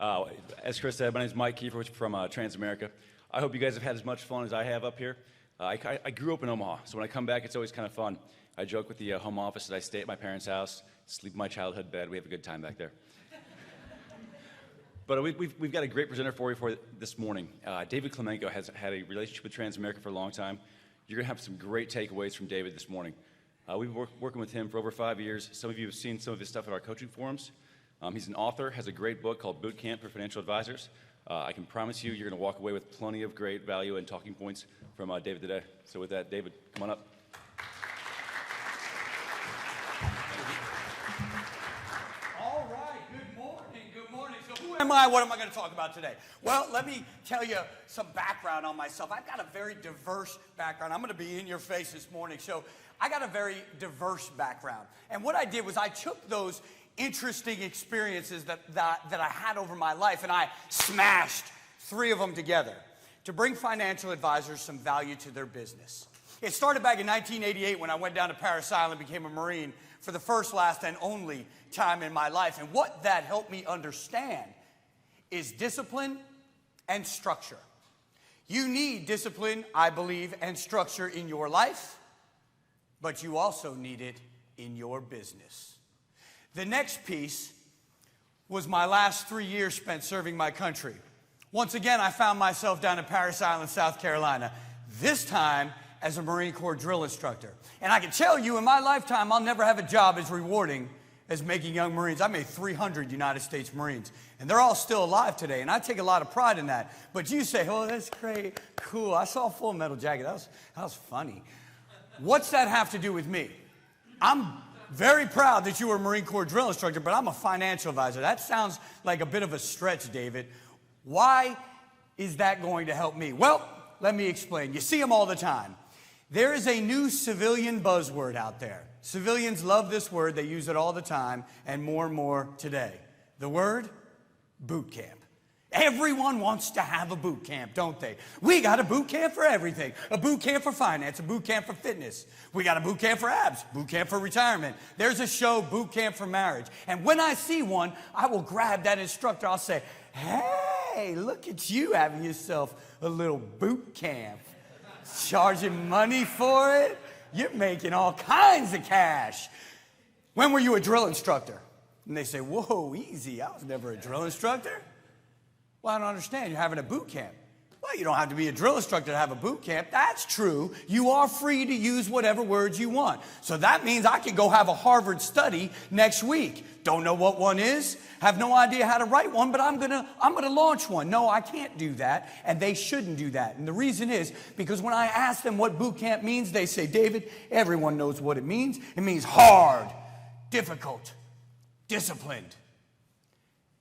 Uh, as Chris said, my name is Mike Kiefer from Transamerica. I hope you guys have had as much fun as I have up here. I grew up in Omaha, so when I come back, it's always kind of fun. I joke with the home office that I stay at my parents' house, sleep in my childhood bed. We have a good time back there. But we've got a great presenter for you for this morning. David Klemenko has had a relationship with Transamerica for a long time. You're going to have some great takeaways from David this morning. We've been working with him for over 5 years. Some of you have seen some of his stuff at our coaching forums. He's an author, has a great book called Boot Camp for Financial Advisors. I can promise you, you're going to walk away with plenty of great value and talking points from David today. So with that, David, come on up. All right, good morning, good morning. So who am I? What am I going to talk about today? Well, let me tell you some background on myself. I've got a very diverse background. I'm going to be in your face this morning. So I got a very diverse background. And what I did was I took those interesting experiences that I had over my life, and I smashed 3 of them together to bring financial advisors some value to their business. It started back in 1988 when I went down to Parris Island and became a Marine for the first, last, and only time in my life. And what that helped me understand is discipline and structure. You need discipline, I believe, and structure in your life, but you also need it in your business. The next piece was my last 3 years spent serving my country. Once again, I found myself down in Parris Island, South Carolina, this time as a Marine Corps drill instructor. And I can tell you, in my lifetime, I'll never have a job as rewarding as making young Marines. I made 300 United States Marines, and they're all still alive today, and I take a lot of pride in that. But you say, oh, that's great, cool. I saw Full Metal Jacket. That was funny. What's that have to do with me? I'm very proud that you were a Marine Corps drill instructor, but I'm a financial advisor. That sounds like a bit of a stretch, David. Why is that going to help me? Well, let me explain. You see them all the time. There is a new civilian buzzword out there. Civilians love this word. They use it all the time, and more today. The word, boot camp. Everyone wants to have a boot camp, don't they? We got a boot camp for everything. A boot camp for finance, a boot camp for fitness. We got a boot camp for abs, boot camp for retirement. There's a show, boot camp for marriage. And when I see one, I will grab that instructor. I'll say, hey, look at you having yourself a little boot camp. Charging money for it. You're making all kinds of cash. When were you a drill instructor? And they say, whoa, easy. I was never a drill instructor. Well, I don't understand. You're having a boot camp. Well, you don't have to be a drill instructor to have a boot camp. That's true. You are free to use whatever words you want. So that means I can go have a Harvard study next week. Don't know what one is. Have no idea how to write one, but I'm gonna launch one. No, I can't do that, and they shouldn't do that. And the reason is because when I ask them what boot camp means, they say, David, everyone knows what it means. It means hard, difficult, disciplined.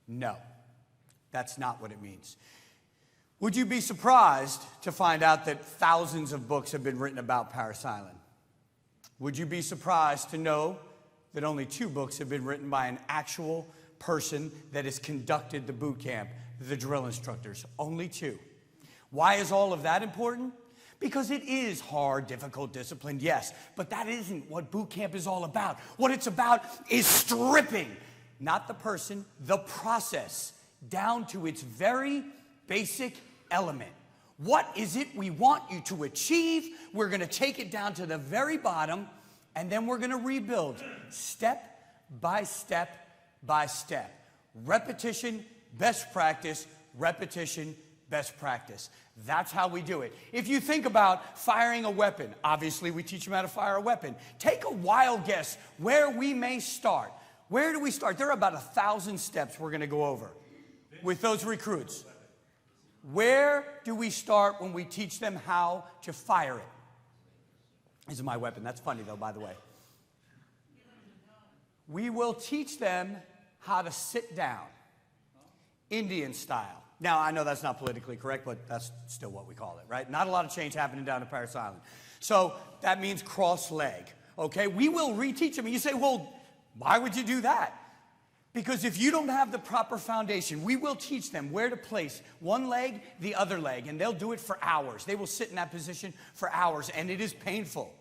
No. That's not what it means. Would you be surprised to find out that thousands of books have been written about Parris Island? Would you be surprised to know that only 2 books have been written by an actual person that has conducted the boot camp, the drill instructors? Only 2. Why is all of that important? Because it is hard, difficult, disciplined, yes, but that isn't what boot camp is all about. What it's about is stripping, not the person, the process, down to its very basic element. What is it we want you to achieve? We're going to take it down to the very bottom, and then we're going to rebuild step by step by step. Repetition, best practice, repetition, best practice. That's how we do it. If you think about firing a weapon, obviously we teach them how to fire a weapon. Take a wild guess where we may start. Where do we start? There are about 1,000 steps we're going to go over with those recruits. Where do we start when we teach them how to fire it? This is my weapon. That's funny, though, by the way. We will teach them how to sit down, Indian style. Now, I know that's not politically correct, but that's still what we call it, right? Not a lot of change happening down at Parris Island. So that means cross leg, okay? We will reteach them. And you say, well, why would you do that? Because if you don't have the proper foundation, we will teach them where to place one leg, the other leg, and they'll do it for hours. They will sit in that position for hours, and it is painful.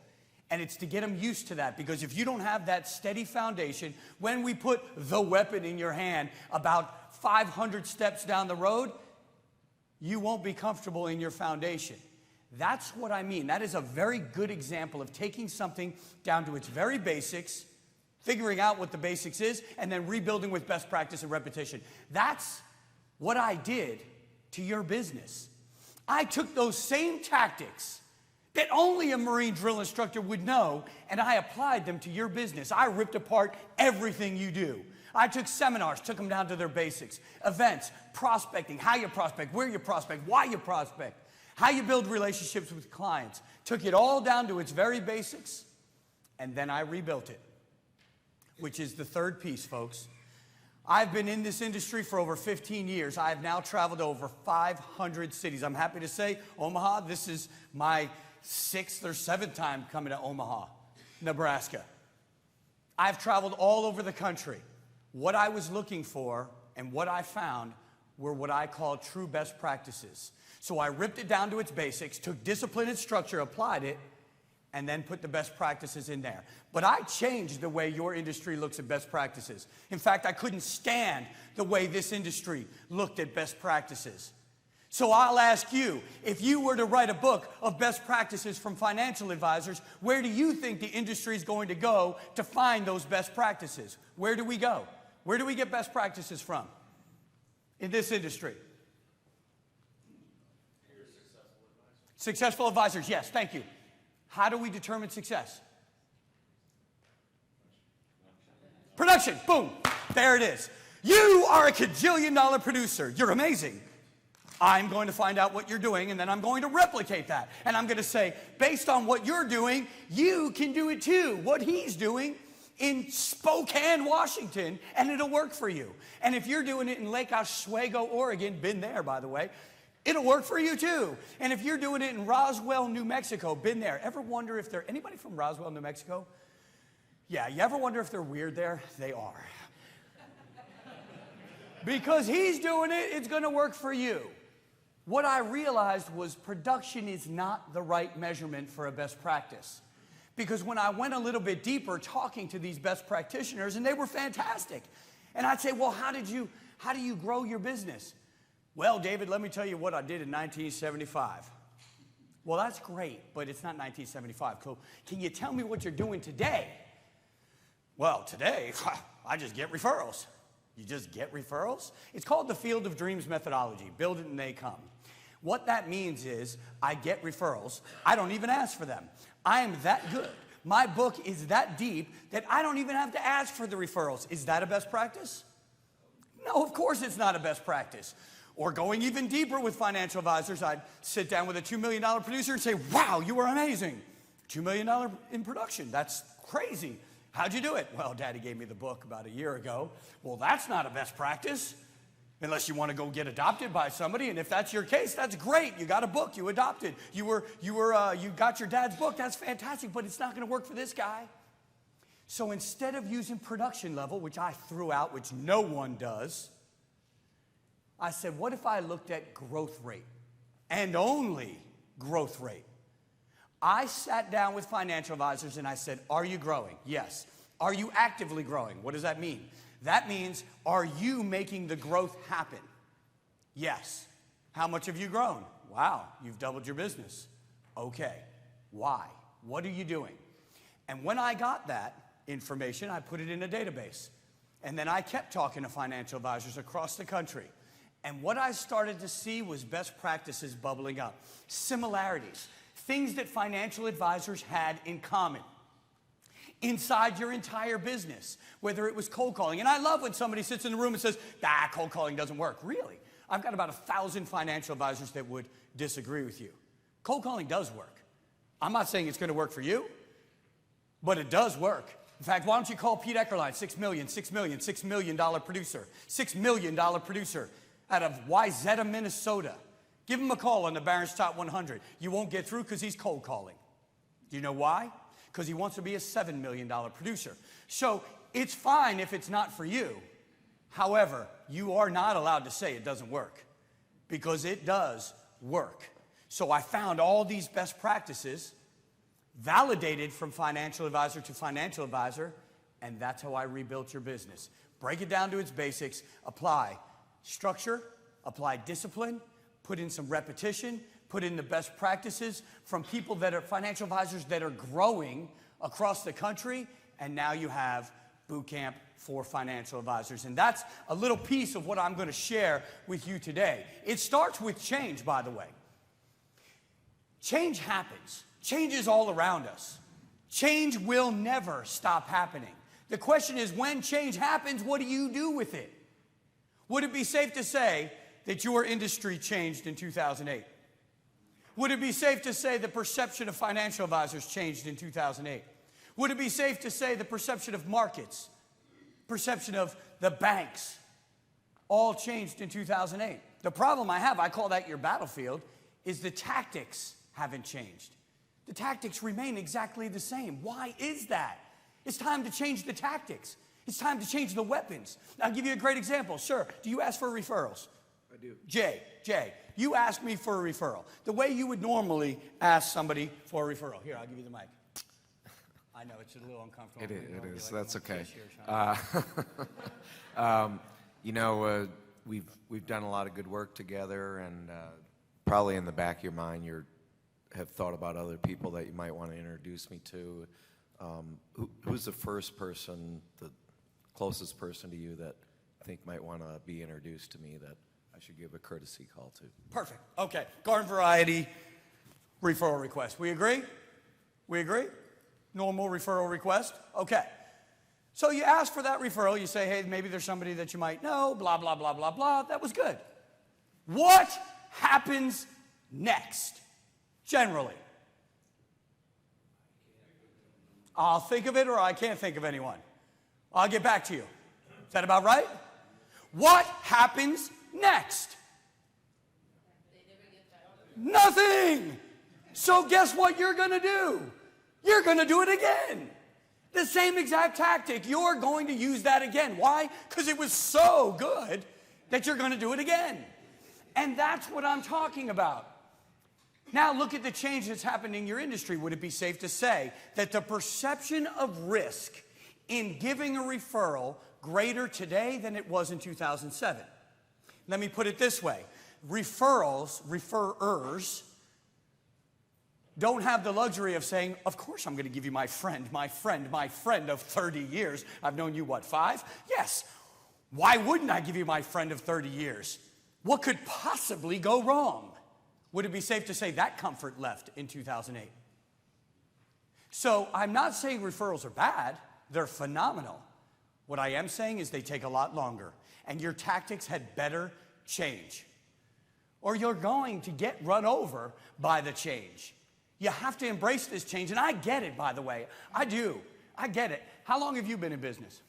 And it's to get them used to that, because if you don't have that steady foundation, when we put the weapon in your hand, about 500 steps down the road, you won't be comfortable in your foundation. That's what I mean. That is a very good example of taking something down to its very basics, figuring out what the basics is, and then rebuilding with best practice and repetition. That's what I did to your business. I took those same tactics that only a Marine drill instructor would know, and I applied them to your business. I ripped apart everything you do. I took seminars, took them down to their basics, events, prospecting, how you prospect, where you prospect, why you prospect, how you build relationships with clients. Took it all down to its very basics, and then I rebuilt it, which is the third piece, folks. I've been in this industry for over 15 years. I have now traveled to over 500 cities. I'm happy to say, Omaha, this is my 6th or 7th time coming to Omaha, Nebraska. I've traveled all over the country. What I was looking for and what I found were what I call true best practices. So I ripped it down to its basics, took discipline and structure, applied it, and then put the best practices in there. But I changed the way your industry looks at best practices. In fact, I couldn't stand the way this industry looked at best practices. So I'll ask you, if you were to write a book of best practices from financial advisors, where do you think the industry is going to go to find those best practices? Where do we go? Where do we get best practices from in this industry? Successful advisors, yes, thank you. How do we determine success? Production, boom, there it is. You are a cajillion-dollar producer. You're amazing. I'm going to find out what you're doing, and then I'm going to replicate that. And I'm going to say, based on what you're doing, you can do it too. What he's doing in Spokane, Washington, and it'll work for you. And if you're doing it in Lake Oswego, Oregon, been there, by the way, it'll work for you too. And if you're doing it in Roswell, New Mexico, been there. Ever wonder if they're, anybody from Roswell, New Mexico? Yeah, you ever wonder if they're weird there? They are. Because he's doing it, it's going to work for you. What I realized was production is not the right measurement for a best practice. Because when I went a little bit deeper talking to these best practitioners, and they were fantastic, and I'd say, well, how do you grow your business? Well, David, let me tell you what I did in 1975. Well, that's great, but it's not 1975. So can you tell me what you're doing today? Well, today, I just get referrals. You just get referrals? It's called the Field of Dreams methodology. Build it and they come. What that means is I get referrals. I don't even ask for them. I am that good. My book is that deep that I don't even have to ask for the referrals. Is that a best practice? No, of course it's not a best practice. Or going even deeper with financial advisors, I'd sit down with a $2 million producer and say, wow, you are amazing. $2 million in production, that's crazy. How'd you do it? Well, Daddy gave me the book about a year ago. Well, that's not a best practice. Unless you want to go get adopted by somebody, and if that's your case, that's great. You got a book, you adopted. You got your dad's book, that's fantastic, but it's not going to work for this guy. So instead of using production level, which I threw out, which no one does, I said, what if I looked at growth rate and only growth rate? I sat down with financial advisors and I said, are you growing? Yes. Are you actively growing? What does that mean? That means, are you making the growth happen? Yes. How much have you grown? Wow, you've doubled your business. Okay. Why? What are you doing? And when I got that information, I put it in a database. And then I kept talking to financial advisors across the country. And what I started to see was best practices bubbling up. Similarities. Things that financial advisors had in common inside your entire business, whether it was cold calling. And I love when somebody sits in the room and says, cold calling doesn't work. Really? I've got about 1,000 financial advisors that would disagree with you. Cold calling does work. I'm not saying it's going to work for you, but it does work. In fact, why don't you call Pete Eckerline, $6 million producer, $6 million producer out of Wyzetta, Minnesota. Give him a call on the Barron's Top 100. You won't get through because he's cold calling. Do you know why? Because he wants to be a $7 million producer. So it's fine if it's not for you. However, you are not allowed to say it doesn't work because it does work. So I found all these best practices validated from financial advisor to financial advisor, and that's how I rebuilt your business. Break it down to its basics, apply structure, apply discipline, put in some repetition, put in the best practices from people that are financial advisors that are growing across the country, and now you have boot camp for financial advisors. And that's a little piece of what I'm going to share with you today. It starts with change, by the way. Change happens. Change is all around us. Change will never stop happening. The question is, when change happens, what do you do with it? Would it be safe to say that your industry changed in 2008? Would it be safe to say the perception of financial advisors changed in 2008? Would it be safe to say the perception of markets, perception of the banks, all changed in 2008? The problem I have, I call that your battlefield, is the tactics haven't changed. The tactics remain exactly the same. Why is that? It's time to change the tactics. It's time to change the weapons. I'll give you a great example. Sir, do you ask for referrals? I do. Jay, you asked me for a referral. The way you would normally ask somebody for a referral. Here, I'll give you the mic. I know, it's a little uncomfortable. It is. Like That's okay. We've done a lot of good work together, and probably in the back of your mind, you have thought about other people that you might want to introduce me to. Who's the first person, the closest person to you that I think might want to be introduced to me that I should give a courtesy call to? Perfect. Okay. Garden variety referral request. We agree? We agree? Normal referral request? Okay. So you ask for that referral. You say, hey, maybe there's somebody that you might know, blah, blah, blah, blah, blah. That was good. What happens next, generally? I'll think of it, or I can't think of anyone. I'll get back to you. Is that about right? What happens next? Nothing. So guess what you're going to do? You're going to do it again. The same exact tactic. You're going to use that again. Why? Because it was so good that you're going to do it again. And that's what I'm talking about. Now look at the change that's happened in your industry. Would it be safe to say that the perception of risk in giving a referral greater today than it was in 2007? Let me put it this way. Referrers, don't have the luxury of saying, of course I'm going to give you my friend of 30 years. I've known you, what, 5? Yes. Why wouldn't I give you my friend of 30 years? What could possibly go wrong? Would it be safe to say that comfort left in 2008? So I'm not saying referrals are bad. They're phenomenal. What I am saying is they take a lot longer, and your tactics had better change, or you're going to get run over by the change. You have to embrace this change, and I get it, by the way. I do. I get it. How long have you been in business?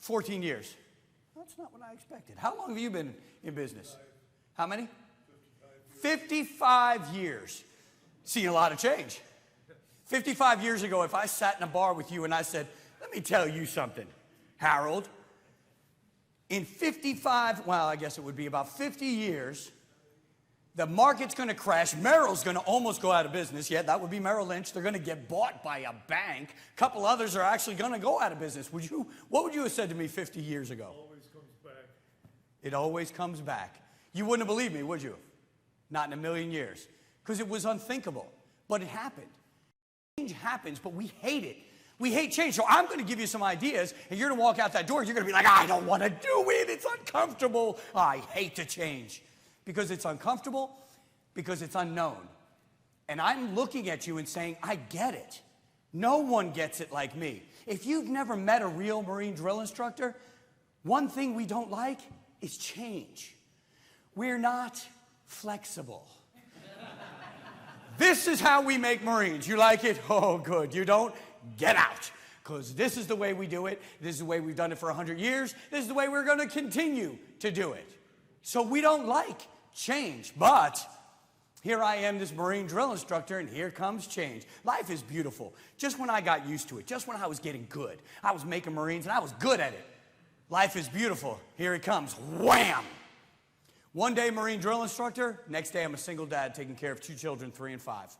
14 years. That's not what I expected. How long have you been in business? How many? 55 years. Seen a lot of change. 55 years ago, if I sat in a bar with you and I said, let me tell you something, Harold, in 55, well, I guess it would be about 50 years, the market's going to crash. Merrill's going to almost go out of business. Yeah, that would be Merrill Lynch. They're going to get bought by a bank. A couple others are actually going to go out of business. What would you have said to me 50 years ago? It always comes back. It always comes back. You wouldn't have believed me, would you? Not in a million years. Because it was unthinkable. But it happened. Change happens, but we hate it. We hate change. So I'm going to give you some ideas, and you're going to walk out that door, and you're going to be like, I don't want to do it. It's uncomfortable. I hate to change. Because it's uncomfortable, because it's unknown. And I'm looking at you and saying, I get it. No one gets it like me. If you've never met a real Marine drill instructor, one thing we don't like is change. We're not flexible. This is how we make Marines. You like it? Oh, good. You don't? Get out. Because this is the way we do it. This is the way we've done it for 100 years. This is the way we're going to continue to do it. So we don't like change. But here I am, this Marine drill instructor, and here comes change. Life is beautiful. Just when I got used to it, just when I was getting good, I was making Marines, and I was good at it. Life is beautiful. Here it comes. Wham! One day, Marine drill instructor. Next day, I'm a single dad taking care of 2 children, 3 and 5.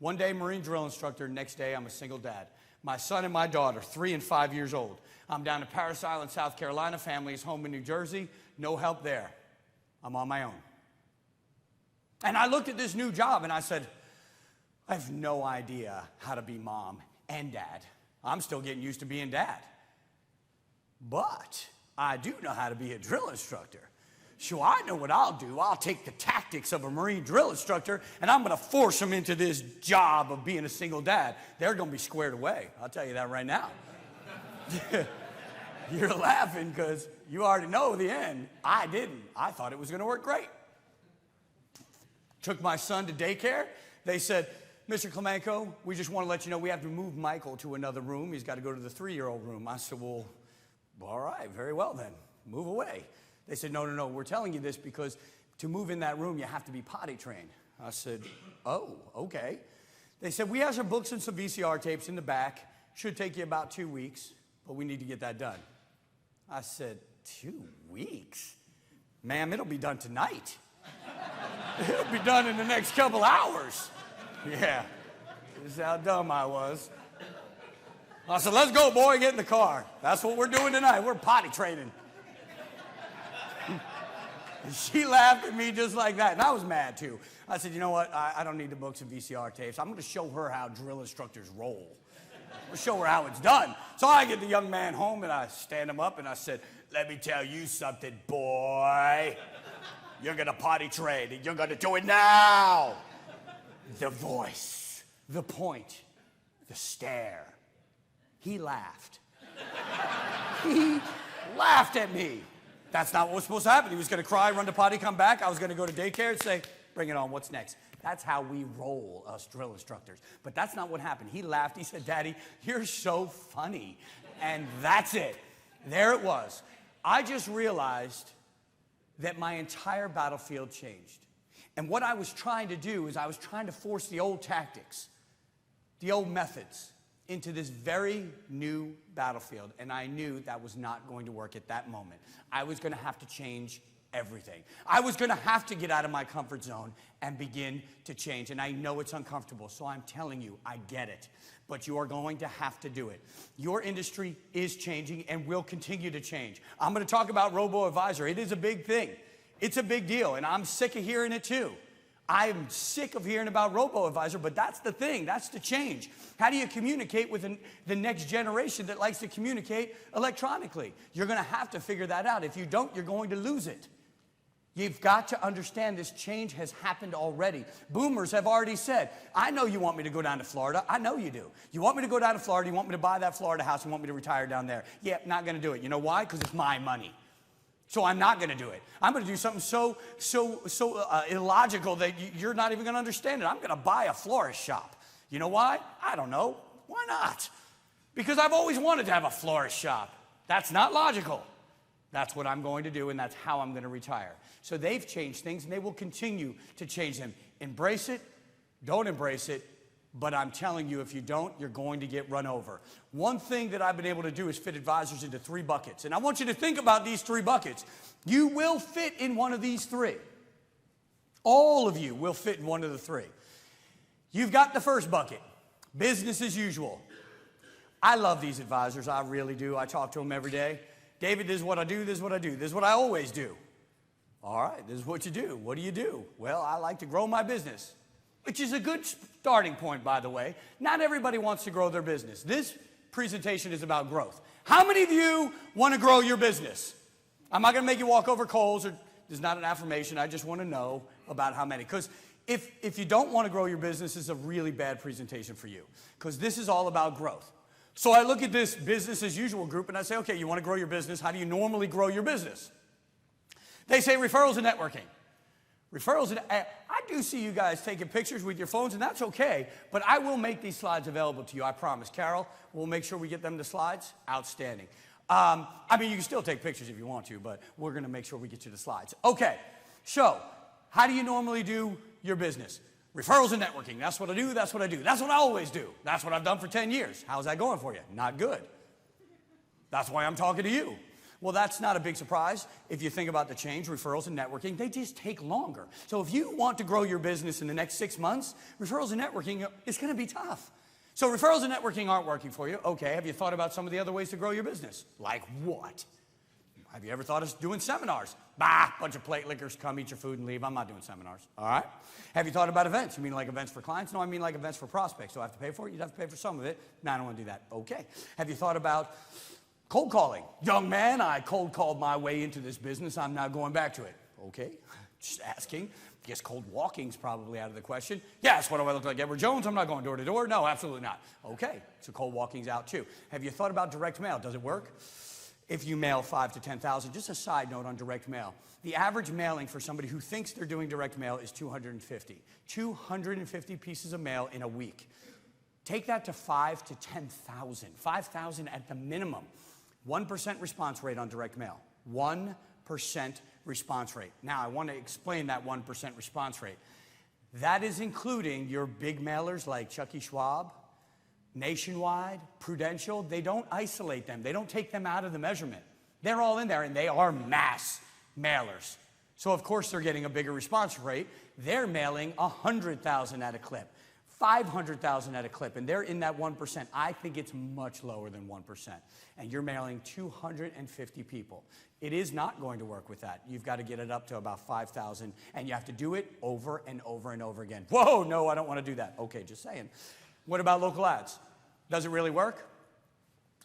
One day, Marine drill instructor. Next day, I'm a single dad. My son and my daughter, 3 and 5 years old. I'm down in Parris Island, South Carolina. Family is home in New Jersey. No help there. I'm on my own. And I looked at this new job and I said, I have no idea how to be mom and dad. I'm still getting used to being dad. But I do know how to be a drill instructor. So I know what I'll do. I'll take the tactics of a Marine drill instructor and I'm going to force them into this job of being a single dad. They're going to be squared away. I'll tell you that right now. You're laughing because you already know the end. I didn't. I thought it was going to work great. Took my son to daycare. They said, Mr. Klemenko, we just want to let you know we have to move Michael to another room. He's got to go to the 3-year-old room. I said, well, all right, very well then. Move away. They said, no, we're telling you this because to move in that room, you have to be potty trained. I said, oh, okay. They said, we have some books and some VCR tapes in the back. Should take you about 2 weeks, but we need to get that done. I said, 2 weeks? Ma'am, it'll be done tonight. It'll be done in the next couple hours. Yeah, this is how dumb I was. I said, let's go, boy, get in the car. That's what we're doing tonight. We're potty training. She laughed at me just like that, and I was mad too. I said, you know what? I don't need the books and VCR tapes. I'm going to show her how drill instructors roll. I'll show her how it's done. So I get the young man home, and I stand him up, and I said, let me tell you something, boy. You're going to potty train, and you're going to do it now. The voice, the point, the stare. He laughed. He laughed at me. That's not what was supposed to happen. He was going to cry, run to potty, come back. I was going to go to daycare and say, bring it on, what's next? That's how we roll, us drill instructors. But that's not what happened. He laughed. He said, Daddy, you're so funny. And that's it. There it was. I just realized that my entire battlefield changed. And what I was trying to do is I was trying to force the old tactics, the old methods, into this very new battlefield. And I knew that was not going to work at that moment. I was going to have to change everything. I was going to have to get out of my comfort zone and begin to change. And I know it's uncomfortable, so I'm telling you, I get it. But you are going to have to do it. Your industry is changing and will continue to change. I'm going to talk about robo-advisor. It is a big thing. It's a big deal, and I'm sick of hearing it too. I'm sick of hearing about robo-advisor, but that's the thing. That's the change. How do you communicate with the next generation that likes to communicate electronically? You're going to have to figure that out. If you don't, you're going to lose it. You've got to understand this change has happened already. Boomers have already said, I know you want me to go down to Florida. I know you do. You want me to go down to Florida. You want me to buy that Florida house. You want me to retire down there. Yeah, not going to do it. You know why? Because it's my money. So I'm not going to do it. I'm going to do something so illogical that you're not even going to understand it. I'm going to buy a florist shop. You know why? I don't know. Why not? Because I've always wanted to have a florist shop. That's not logical. That's what I'm going to do, and that's how I'm going to retire. So they've changed things, and they will continue to change them. Embrace it. Don't embrace it. But I'm telling you, if you don't, you're going to get run over. One thing that I've been able to do is fit advisors into 3 buckets. And I want you to think about these 3 buckets. You will fit in one of these 3. All of you will fit in one of the 3. You've got the first bucket, business as usual. I love these advisors. I really do. I talk to them every day. David, this is what I do. This is what I do. This is what I always do. All right, this is what you do. What do you do? Well, I like to grow my business. Which is a good starting point, by the way. Not everybody wants to grow their business. This presentation is about growth. How many of you want to grow your business? I'm not going to make you walk over coals. This is not an affirmation. I just want to know about how many. Because if you don't want to grow your business, it's a really bad presentation for you. Because this is all about growth. So I look at this business as usual group, and I say, okay, you want to grow your business. How do you normally grow your business? They say referrals and networking. Referrals, and I do see you guys taking pictures with your phones, and that's okay, but I will make these slides available to you, I promise. Carol, we'll make sure we get them the slides. Outstanding. I mean, you can still take pictures if you want to, but we're going to make sure we get you the slides. Okay, so how do you normally do your business? Referrals and networking. That's what I do, that's what I do. That's what I always do. That's what I've done for 10 years. How's that going for you? Not good. That's why I'm talking to you. Well, that's not a big surprise. If you think about the change, referrals and networking, they just take longer. So if you want to grow your business in the next 6 months, referrals and networking is going to be tough. So referrals and networking aren't working for you. Okay, have you thought about some of the other ways to grow your business? Like what? Have you ever thought of doing seminars? Bah, bunch of plate lickers, come eat your food and leave. I'm not doing seminars, all right? Have you thought about events? You mean like events for clients? No, I mean like events for prospects. Do I have to pay for it? You'd have to pay for some of it. No, I don't want to do that. Okay. Have you thought about cold calling? Young man, I cold called my way into this business. I'm now going back to it. Okay, just asking. Guess cold walking's probably out of the question. Yes, what do I look like, Edward Jones? I'm not going door to door. No, absolutely not. Okay, so cold walking's out too. Have you thought about direct mail? Does it work? If you mail 5 to 10,000, just a side note on direct mail. The average mailing for somebody who thinks they're doing direct mail is 250. 250 pieces of mail in a week. Take that to 5 to 10,000. 5,000 at the minimum. 1% response rate on direct mail. 1% response rate. Now, I want to explain that 1% response rate. That is including your big mailers like Chuck E. Schwab, Nationwide, Prudential. They don't isolate them. They don't take them out of the measurement. They're all in there, and they are mass mailers. So, of course, they're getting a bigger response rate. They're mailing 100,000 at a clip, 500,000 at a clip, and they're in that 1%. I think it's much lower than 1%. And you're mailing 250 people. It is not going to work with that. You've got to get it up to about 5,000, and you have to do it over and over and over again. Whoa, no, I don't want to do that. Okay, just saying. What about local ads? Does it really work?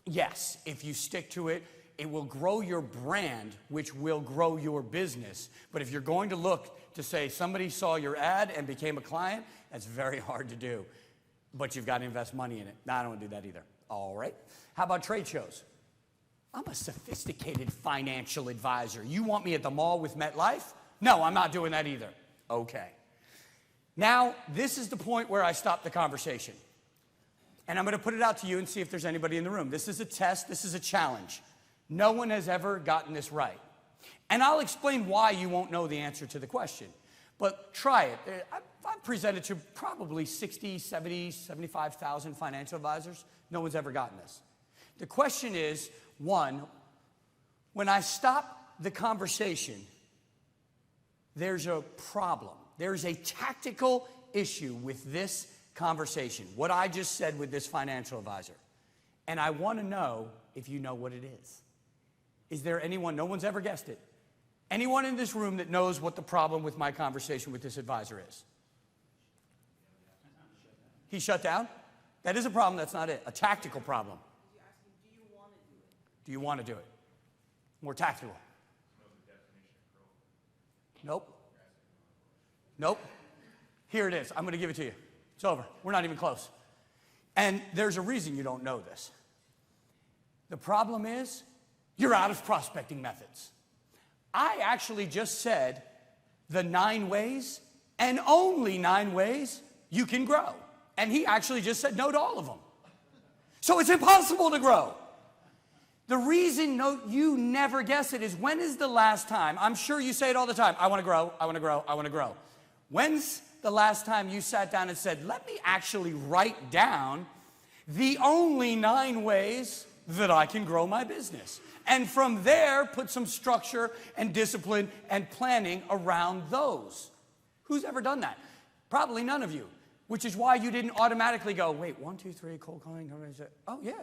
Yes, if you stick to it, it will grow your brand, which will grow your business. But if you're going to look to say somebody saw your ad and became a client, that's very hard to do. But you've got to invest money in it. No, I don't want to do that either. All right. How about trade shows? I'm a sophisticated financial advisor. You want me at the mall with MetLife? No, I'm not doing that either. Okay. Now, this is the point where I stop the conversation. And I'm going to put it out to you and see if there's anybody in the room. This is a test. This is a challenge. No one has ever gotten this right. And I'll explain why you won't know the answer to the question. But try it. I've presented to probably 60, 70, 75,000 financial advisors. No one's ever gotten this. The question is, one, when I stop the conversation, there's a problem. There's a tactical issue with this conversation, what I just said with this financial advisor. And I want to know if you know what it is. Is there anyone, no one's ever guessed it, anyone in this room that knows what the problem with my conversation with this advisor is? He shut down? That is a problem, that's not it. A tactical problem. Do you want to do it? More tactical. Nope. Nope. Here it is. I'm going to give it to you. It's over. We're not even close. And there's a reason you don't know this. The problem is you're out of prospecting methods. I actually just said the 9 ways and only 9 ways you can grow. And he actually just said no to all of them. So it's impossible to grow. The reason you never guess it is, when is the last time, I'm sure you say it all the time, I want to grow, I want to grow, I want to grow. When's the last time you sat down and said, let me actually write down the only 9 ways that I can grow my business? And from there, put some structure and discipline and planning around those. Who's ever done that? Probably none of you. Which is why you didn't automatically go, wait, 1, 2, 3, cold calling. Oh, yeah,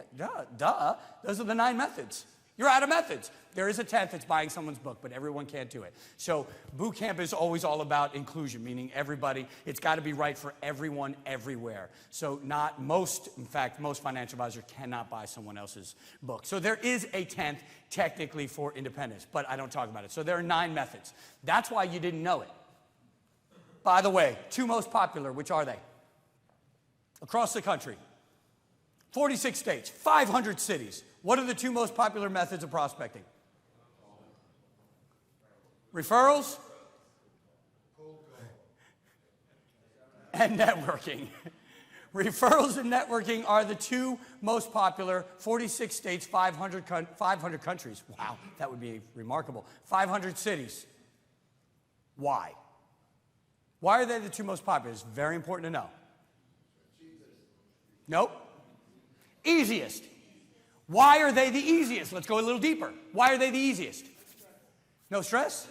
duh. Those are the 9 methods. You're out of methods. There is a 10th, it's buying someone's book, but everyone can't do it. So boot camp is always all about inclusion, meaning everybody. It's got to be right for everyone, everywhere. So in fact, most financial advisors cannot buy someone else's book. So there is a 10th technically for independence, but I don't talk about it. So there are 9 methods. That's why you didn't know it. By the way, 2 most popular, which are they? Across the country, 46 states, 500 cities. What are the 2 most popular methods of prospecting? Referrals and networking. Referrals and networking are the 2 most popular, 46 states, 500 countries. Wow, that would be remarkable. 500 cities. Why? Why are they the 2 most popular? It's very important to know. Nope. Easiest. Why are they the easiest? Let's go a little deeper. Why are they the easiest? No stress?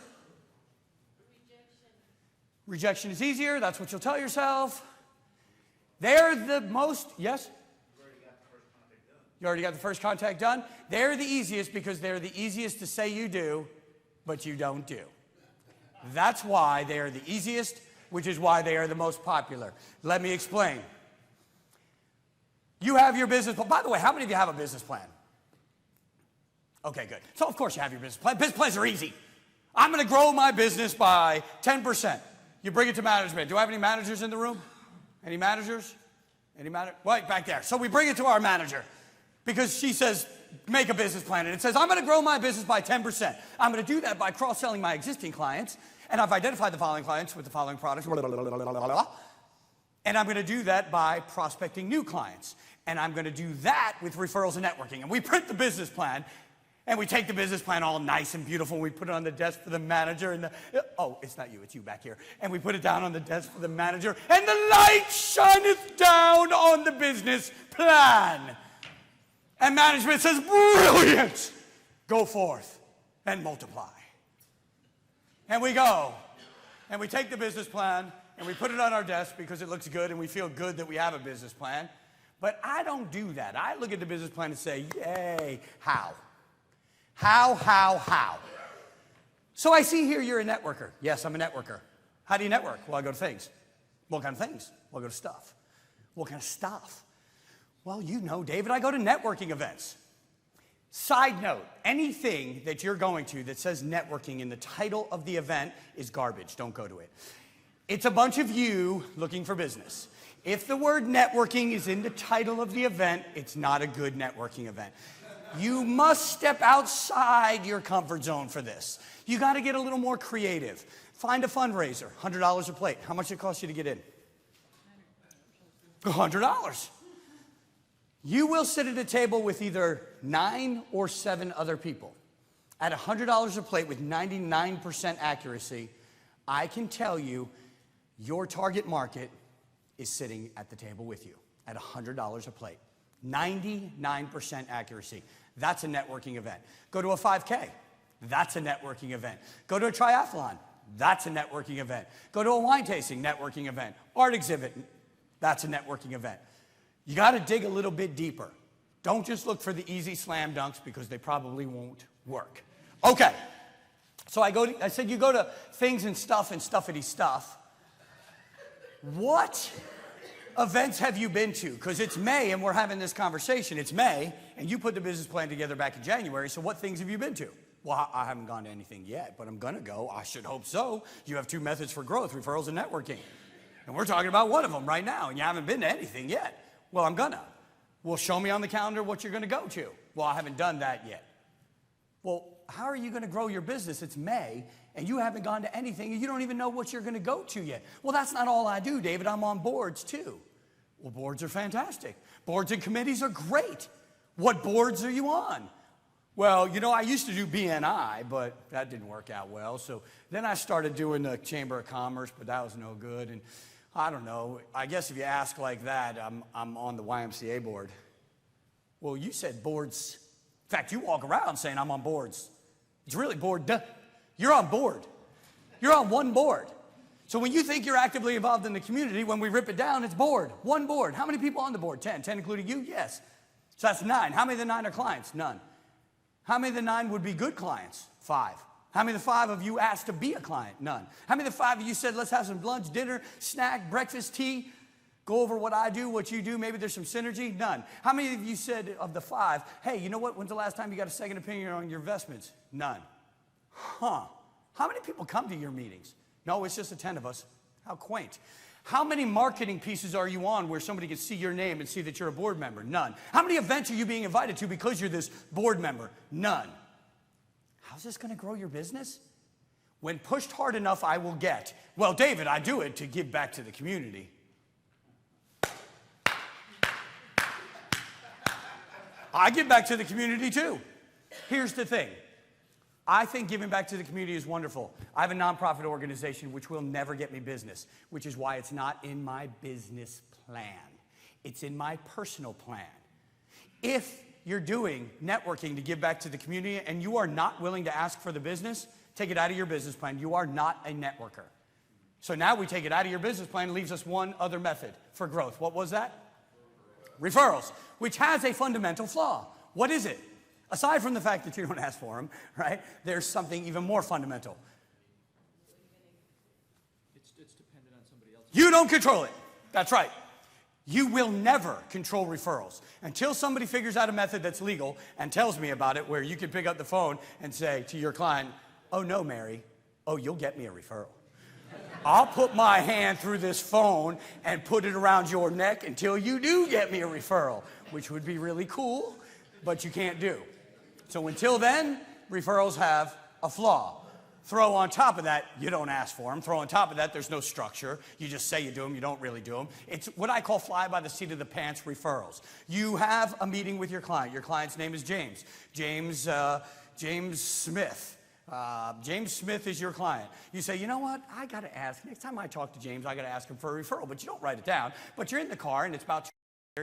Rejection is easier. That's what you'll tell yourself. They're the most, yes? You already got the first contact done? They're the easiest because they're the easiest to say you do, but you don't do. That's why they are the easiest, which is why they are the most popular. Let me explain. You have your business plan. By the way, how many of you have a business plan? Okay, good. So of course you have your business plan. Business plans are easy. I'm going to grow my business by 10%. You bring it to management. Do I have any managers in the room? Any managers? Right back there. So we bring it to our manager because she says, make a business plan. And it says, I'm going to grow my business by 10%. I'm going to do that by cross-selling my existing clients. And I've identified the following clients with the following products. And I'm going to do that by prospecting new clients. And I'm going to do that with referrals and networking. And we print the business plan. And we take the business plan all nice and beautiful, and we put it on the desk for the manager, and oh, it's not you, it's you back here. And we put it down on the desk for the manager, and the light shineth down on the business plan. And management says, brilliant, go forth and multiply. And we go, and we take the business plan, and we put it on our desk because it looks good, and we feel good that we have a business plan. But I don't do that. I look at the business plan and say, yay, how? How? So I see here you're a networker. Yes, I'm a networker. How do you network? Well, I go to things. What kind of things? Well, I go to stuff. What kind of stuff? Well, you know, David, I go to networking events. Side note, anything that you're going to that says networking in the title of the event is garbage. Don't go to it. It's a bunch of you looking for business. If the word networking is in the title of the event, it's not a good networking event. You must step outside your comfort zone for this. You got to get a little more creative. Find a fundraiser, $100 a plate. How much does it cost you to get in? $100. You will sit at a table with either 9 or 7 other people. At $100 a plate with 99% accuracy, I can tell you your target market is sitting at the table with you at $100 a plate. 99% accuracy. That's a networking event. Go to a 5K. That's a networking event. Go to a triathlon. That's a networking event. Go to a wine tasting, networking event. Art exhibit. That's a networking event. You got to dig a little bit deeper. Don't just look for the easy slam dunks because they probably won't work. Okay. So I said you go to things and stuffity stuff. What events have you been to? Because it's May and we're having this conversation. It's May and you put the business plan together back in January. So what things have you been to? Well, I haven't gone to anything yet, but I'm going to go. I should hope so. You have 2 methods for growth, referrals and networking. And we're talking about one of them right now, and you haven't been to anything yet. Well, I'm going to. Well, show me on the calendar what you're going to go to. Well, I haven't done that yet. Well, how are you going to grow your business? It's May, and you haven't gone to anything, and you don't even know what you're going to go to yet. Well, that's not all I do, David. I'm on boards, too. Well, boards are fantastic. Boards and committees are great. What boards are you on? Well, you know, I used to do BNI, but that didn't work out well. So then I started doing the Chamber of Commerce, but that was no good. And I don't know. I guess if you ask like that, I'm on the YMCA board. Well, you said boards. In fact, you walk around saying I'm on boards. It's really board. You're on board. You're on one board. So when you think you're actively involved in the community, when we rip it down, it's board. One board. How many people on the board? 10. 10 including you? Yes. So that's 9. How many of the 9 are clients? None. How many of the 9 would be good clients? 5. How many of the 5 of you asked to be a client? None. How many of the 5 of you said, let's have some lunch, dinner, snack, breakfast, tea, go over what I do, what you do, maybe there's some synergy? None. How many of you said of the 5, hey, you know what, when's the last time you got a second opinion on your investments? None. Huh. How many people come to your meetings? No, it's just the 10 of us. How quaint. How many marketing pieces are you on where somebody can see your name and see that you're a board member? None. How many events are you being invited to because you're this board member? None. How's this going to grow your business? When pushed hard enough, I will get. Well, David, I do it to give back to the community. I give back to the community too. Here's the thing. I think giving back to the community is wonderful. I have a nonprofit organization which will never get me business, which is why it's not in my business plan. It's in my personal plan. If you're doing networking to give back to the community and you are not willing to ask for the business, take it out of your business plan. You are not a networker. So now we take it out of your business plan and leaves us one other method for growth. What was that? referrals, which has a fundamental flaw. What is it? Aside from the fact that you don't ask for them, right? There's something even more fundamental. It's dependent on somebody else. You don't control it. That's right. You will never control referrals until somebody figures out a method that's legal and tells me about it, where you can pick up the phone and say to your client, oh no, Mary, oh, you'll get me a referral. I'll put my hand through this phone and put it around your neck until you do get me a referral, which would be really cool, but you can't do. So until then, referrals have a flaw. Throw on top of that, you don't ask for them. Throw on top of that, there's no structure. You just say you do them, you don't really do them. It's what I call fly by the seat of the pants referrals. You have a meeting with your client. Your client's name is James. James Smith. James Smith is your client. You say, you know what, I got to ask. Next time I talk to James, I got to ask him for a referral. But you don't write it down. But you're in the car, and it's about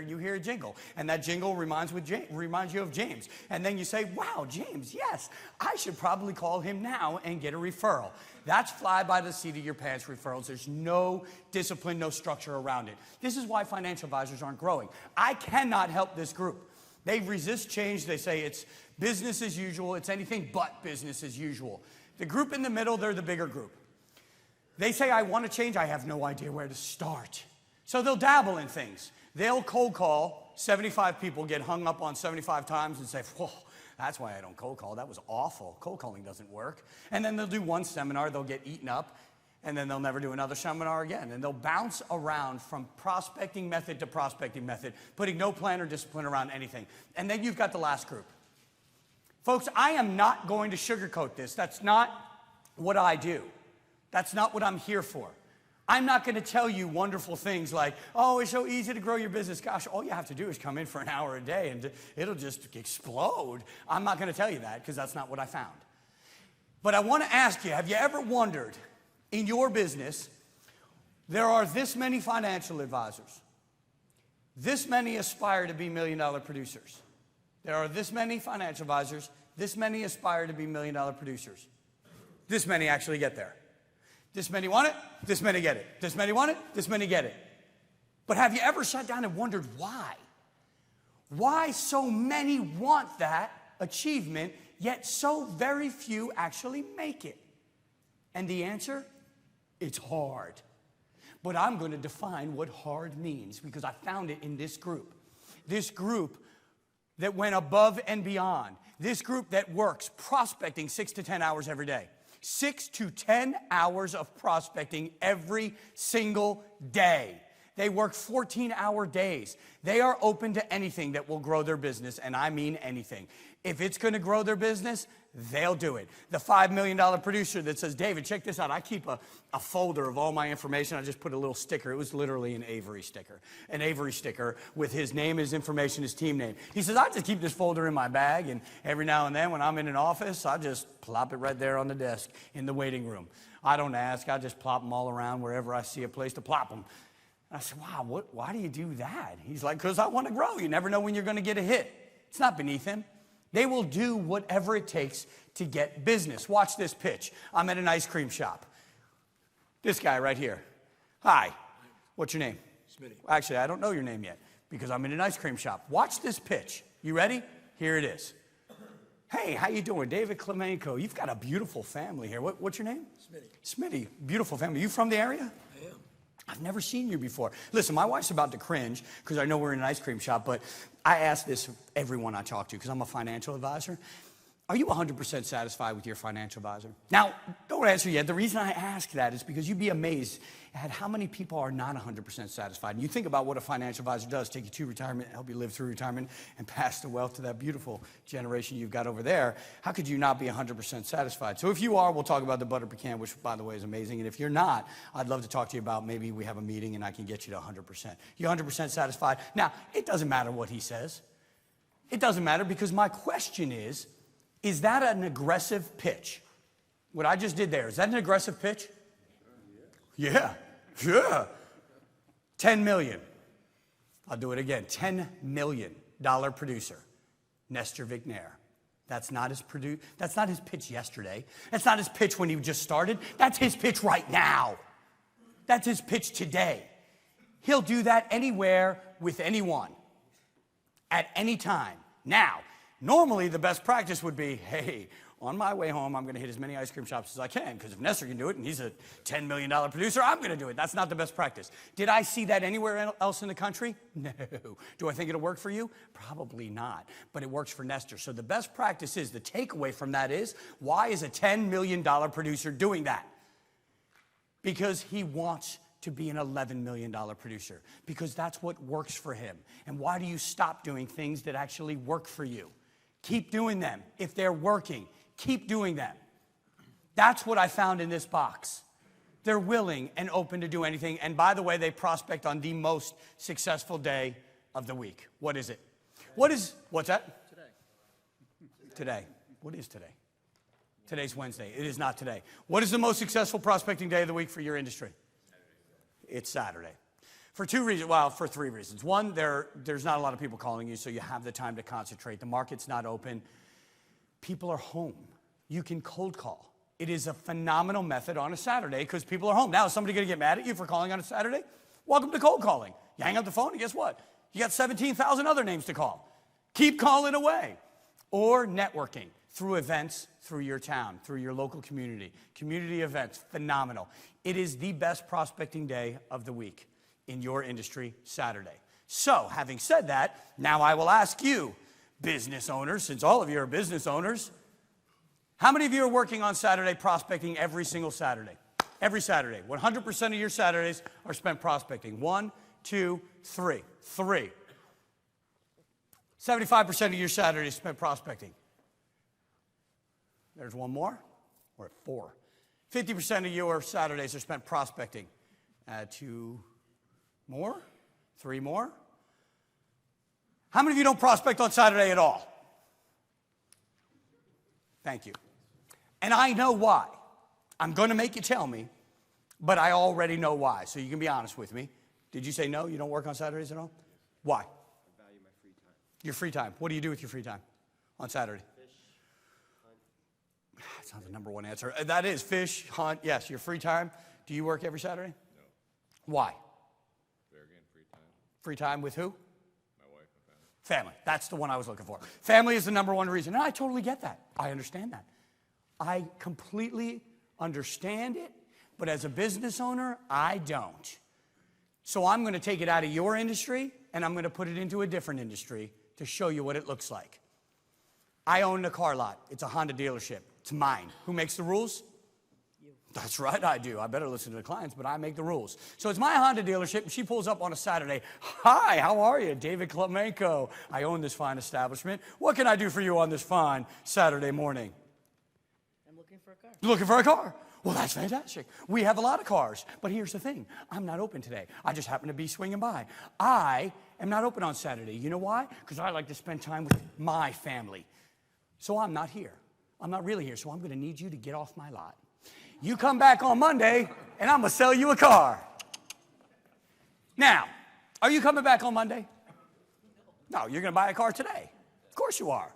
you hear a jingle, and that jingle reminds you of James. And then you say, wow, James, yes, I should probably call him now and get a referral. That's fly by the seat of your pants referrals. There's no discipline, no structure around it. This is why financial advisors aren't growing. I cannot help this group. They resist change. They say it's business as usual. It's anything but business as usual. The group in the middle, they're the bigger group. They say, I want to change. I have no idea where to start. So they'll dabble in things. They'll cold call 75 people, get hung up on 75 times and say, whoa, that's why I don't cold call. That was awful. Cold calling doesn't work. And then they'll do one seminar, they'll get eaten up, and then they'll never do another seminar again. And they'll bounce around from prospecting method to prospecting method, putting no plan or discipline around anything. And then you've got the last group. Folks, I am not going to sugarcoat this. That's not what I do. That's not what I'm here for. I'm not going to tell you wonderful things like, oh, it's so easy to grow your business. Gosh, all you have to do is come in for an hour a day and it'll just explode. I'm not going to tell you that because that's not what I found. But I want to ask you, have you ever wondered in your business, there are this many financial advisors, this many aspire to be million-dollar producers. There are this many financial advisors, this many aspire to be million-dollar producers. This many actually get there. This many want it, this many get it. This many want it, this many get it. But have you ever sat down and wondered why? Why so many want that achievement, yet so very few actually make it? And the answer, it's hard. But I'm going to define what hard means because I found it in this group. This group that went above and beyond. This group that works prospecting 6 to 10 hours every day. 6 to 10 hours of prospecting every single day. They work 14-hour days. They are open to anything that will grow their business, and I mean anything. If it's going to grow their business, they'll do it. The $5 million producer that says, David, check this out. I keep a folder of all my information. I just put a little sticker. It was literally an Avery sticker. An Avery sticker with his name, his information, his team name. He says, I just keep this folder in my bag, and every now and then when I'm in an office, I just plop it right there on the desk in the waiting room. I don't ask. I just plop them all around wherever I see a place to plop them. I said, wow, why do you do that? He's like, because I want to grow. You never know when you're going to get a hit. It's not beneath him. They will do whatever it takes to get business. Watch this pitch. I'm at an ice cream shop. This guy right here. Hi. What's your name? Smitty. Actually, I don't know your name yet because I'm in an ice cream shop. Watch this pitch. You ready? Here it is. Hey, how you doing? David Klemenko. You've got a beautiful family here. What's your name? Smitty. Smitty. Beautiful family. You from the area? I am. I've never seen you before. Listen, my wife's about to cringe because I know we're in an ice cream shop, but I ask this of everyone I talk to because I'm a financial advisor. Are you 100% satisfied with your financial advisor? Now, don't answer yet. The reason I ask that is because you'd be amazed at how many people are not 100% satisfied. And you think about what a financial advisor does, take you to retirement, help you live through retirement, and pass the wealth to that beautiful generation you've got over there. How could you not be 100% satisfied? So if you are, we'll talk about the butter pecan, which, by the way, is amazing. And if you're not, I'd love to talk to you about maybe we have a meeting and I can get you to 100%. You 100% satisfied? Now, it doesn't matter what he says. It doesn't matter because my question is that an aggressive pitch? What I just did there, is that an aggressive pitch? Yeah. 10 million. I'll do it again. $10 million producer, Nestor Vignair. That's not his pitch yesterday. That's not his pitch when he just started. That's his pitch right now. That's his pitch today. He'll do that anywhere with anyone. at any time. Now, normally the best practice would be, hey, on my way home, I'm going to hit as many ice cream shops as I can, because if Nestor can do it and he's a $10 million producer, I'm going to do it. That's not the best practice. Did I see that anywhere else in the country? No. Do I think it'll work for you? Probably not, but it works for Nestor. So the best practice is, the takeaway from that is, why is a $10 million producer doing that? Because he wants to be an $11 million producer, because that's what works for him. And why do you stop doing things that actually work for you? Keep doing them. If they're working, keep doing them. That's what I found in this box. They're willing and open to do anything. And by the way, they prospect on the most successful day of the week. What is it? What's that? Today. What is today? Today's Wednesday. It is not today. What is the most successful prospecting day of the week for your industry? It's Saturday. For two reasons, well, for three reasons. One, there's not a lot of people calling you, so you have the time to concentrate. The market's not open. People are home. You can cold call. It is a phenomenal method on a Saturday because people are home. Now, is somebody going to get mad at you for calling on a Saturday? Welcome to cold calling. You hang up the phone and guess what? You got 17,000 other names to call. Keep calling away. Or networking through events, through your town, through your local community. Community events, phenomenal. It is the best prospecting day of the week in your industry, Saturday. So, having said that, now I will ask you, business owners, since all of you are business owners, how many of you are working on Saturday prospecting every single Saturday? Every Saturday. 100% of your Saturdays are spent prospecting. 1, 2, 3. 3. 75% of your Saturdays spent prospecting. There's one more. We're at 4. 50% of your Saturdays are spent prospecting. Add 2 more. 3 more. How many of you don't prospect on Saturday at all? Thank you. And I know why. I'm going to make you tell me, but I already know why. So you can be honest with me. Did you say no, you don't work on Saturdays at all? Why? I value my free time. Your free time. What do you do with your free time on Saturday? Fish, hunt. That's not the number one answer. That is fish, hunt. Yes, your free time. Do you work every Saturday? No. Why? There again, free time. Free time with who? My wife and family. Family. That's the one I was looking for. Family is the number one reason. And I totally get that. I understand that. I completely understand it, but as a business owner, I don't. So I'm going to take it out of your industry, and I'm going to put it into a different industry to show you what it looks like. I own a car lot. It's a Honda dealership. It's mine. Who makes the rules? You. That's right, I do. I better listen to the clients, but I make the rules. So it's my Honda dealership, and she pulls up on a Saturday. Hi, how are you? David Klemenko. I own this fine establishment. What can I do for you on this fine Saturday morning? I'm looking for a car. Looking for a car. Well, that's fantastic. We have a lot of cars. But here's the thing. I'm not open today. I just happen to be swinging by. I am not open on Saturday. You know why? Because I like to spend time with my family. So I'm not here. I'm not really here. So I'm going to need you to get off my lot. You come back on Monday, and I'm going to sell you a car. Now, are you coming back on Monday? No, you're going to buy a car today. Of course you are.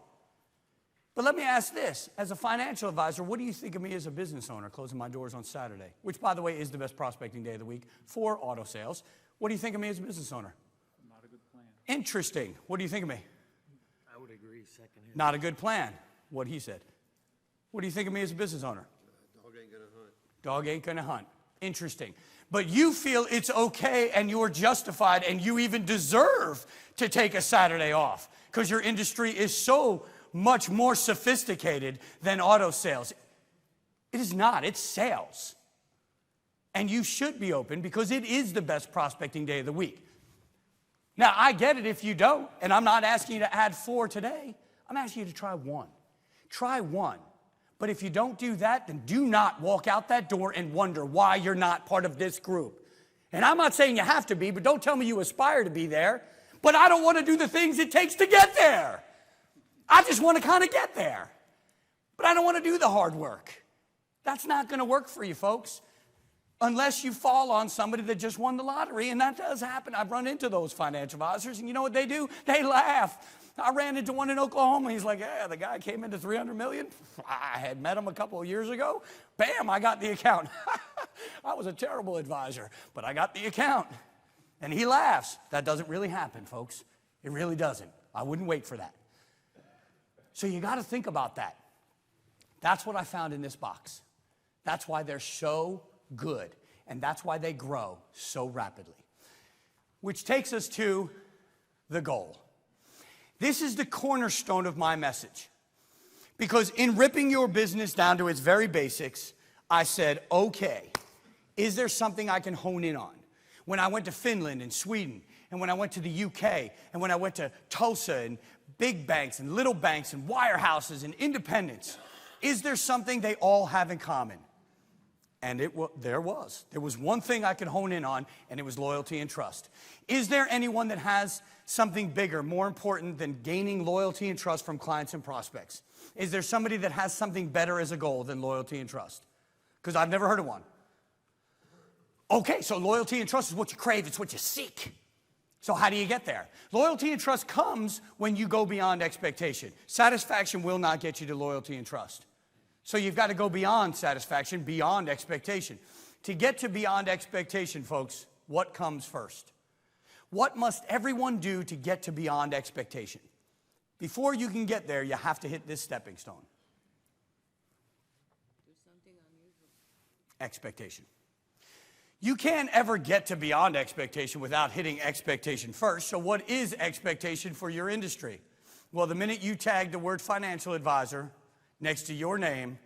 But let me ask this. As a financial advisor, what do you think of me as a business owner closing my doors on Saturday, which, by the way, is the best prospecting day of the week for auto sales? What do you think of me as a business owner? Not a good plan. Interesting. What do you think of me? I would agree, second hand. Not a good plan, what he said. What do you think of me as a business owner? Dog ain't gonna hunt. Dog ain't gonna hunt. Interesting. But you feel it's okay and you're justified and you even deserve to take a Saturday off because your industry is so much more sophisticated than auto sales. It is not. It's sales. And you should be open because it is the best prospecting day of the week. Now, I get it if you don't, and I'm not asking you to add 4 today. I'm asking you to try 1. Try 1. But if you don't do that, then do not walk out that door and wonder why you're not part of this group. And I'm not saying you have to be, but don't tell me you aspire to be there. But I don't want to do the things it takes to get there. I just want to kind of get there. But I don't want to do the hard work. That's not going to work for you, folks. Unless you fall on somebody that just won the lottery, and that does happen. I've run into those financial advisors, and you know what they do? They laugh. I ran into one in Oklahoma. He's like, yeah, the guy came into $300 million. I had met him a couple of years ago. Bam, I got the account. I was a terrible advisor, but I got the account. And he laughs. That doesn't really happen, folks. It really doesn't. I wouldn't wait for that. So you got to think about that. That's what I found in this box. That's why they're so good, and that's why they grow so rapidly. Which takes us to the goal. This is the cornerstone of my message. Because in ripping your business down to its very basics, I said, okay, is there something I can hone in on? When I went to Finland and Sweden, and when I went to the UK, and when I went to Tulsa, and big banks, and little banks, and wirehouses, and independents, is there something they all have in common? And there was. There was one thing I could hone in on, and it was loyalty and trust. Is there anyone that has something bigger, more important than gaining loyalty and trust from clients and prospects? Is there somebody that has something better as a goal than loyalty and trust? Because I've never heard of one. Okay, so loyalty and trust is what you crave, it's what you seek. So how do you get there? Loyalty and trust comes when you go beyond expectation. Satisfaction will not get you to loyalty and trust. So you've got to go beyond satisfaction, beyond expectation. To get to beyond expectation, folks, what comes first? What must everyone do to get to beyond expectation? Before you can get there, you have to hit this stepping stone. Do something unusual. Expectation. You can't ever get to beyond expectation without hitting expectation first. So what is expectation for your industry? Well, the minute you tag the word financial advisor next to your name,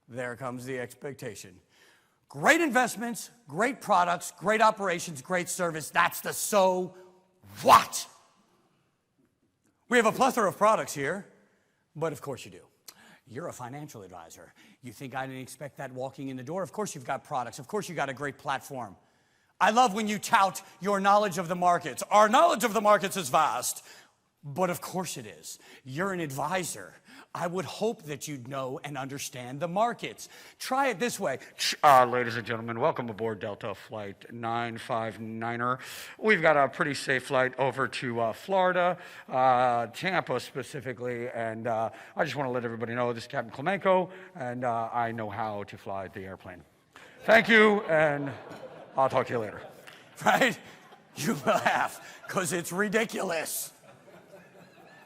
there comes the expectation. Great investments, great products, great operations, great service. That's the so what? We have a plethora of products here, but of course you do. You're a financial advisor. You think I didn't expect that walking in the door? Of course you've got products. Of course you've got a great platform. I love when you tout your knowledge of the markets. Our knowledge of the markets is vast, but of course it is. You're an advisor. I would hope that you'd know and understand the markets. Try it this way. Ladies and gentlemen, welcome aboard Delta Flight 959er. We've got a pretty safe flight over to Florida, Tampa specifically, and I just want to let everybody know this is Captain Klemenko, and I know how to fly the airplane. Thank you, and I'll talk to you later. Right? You laugh, because it's ridiculous.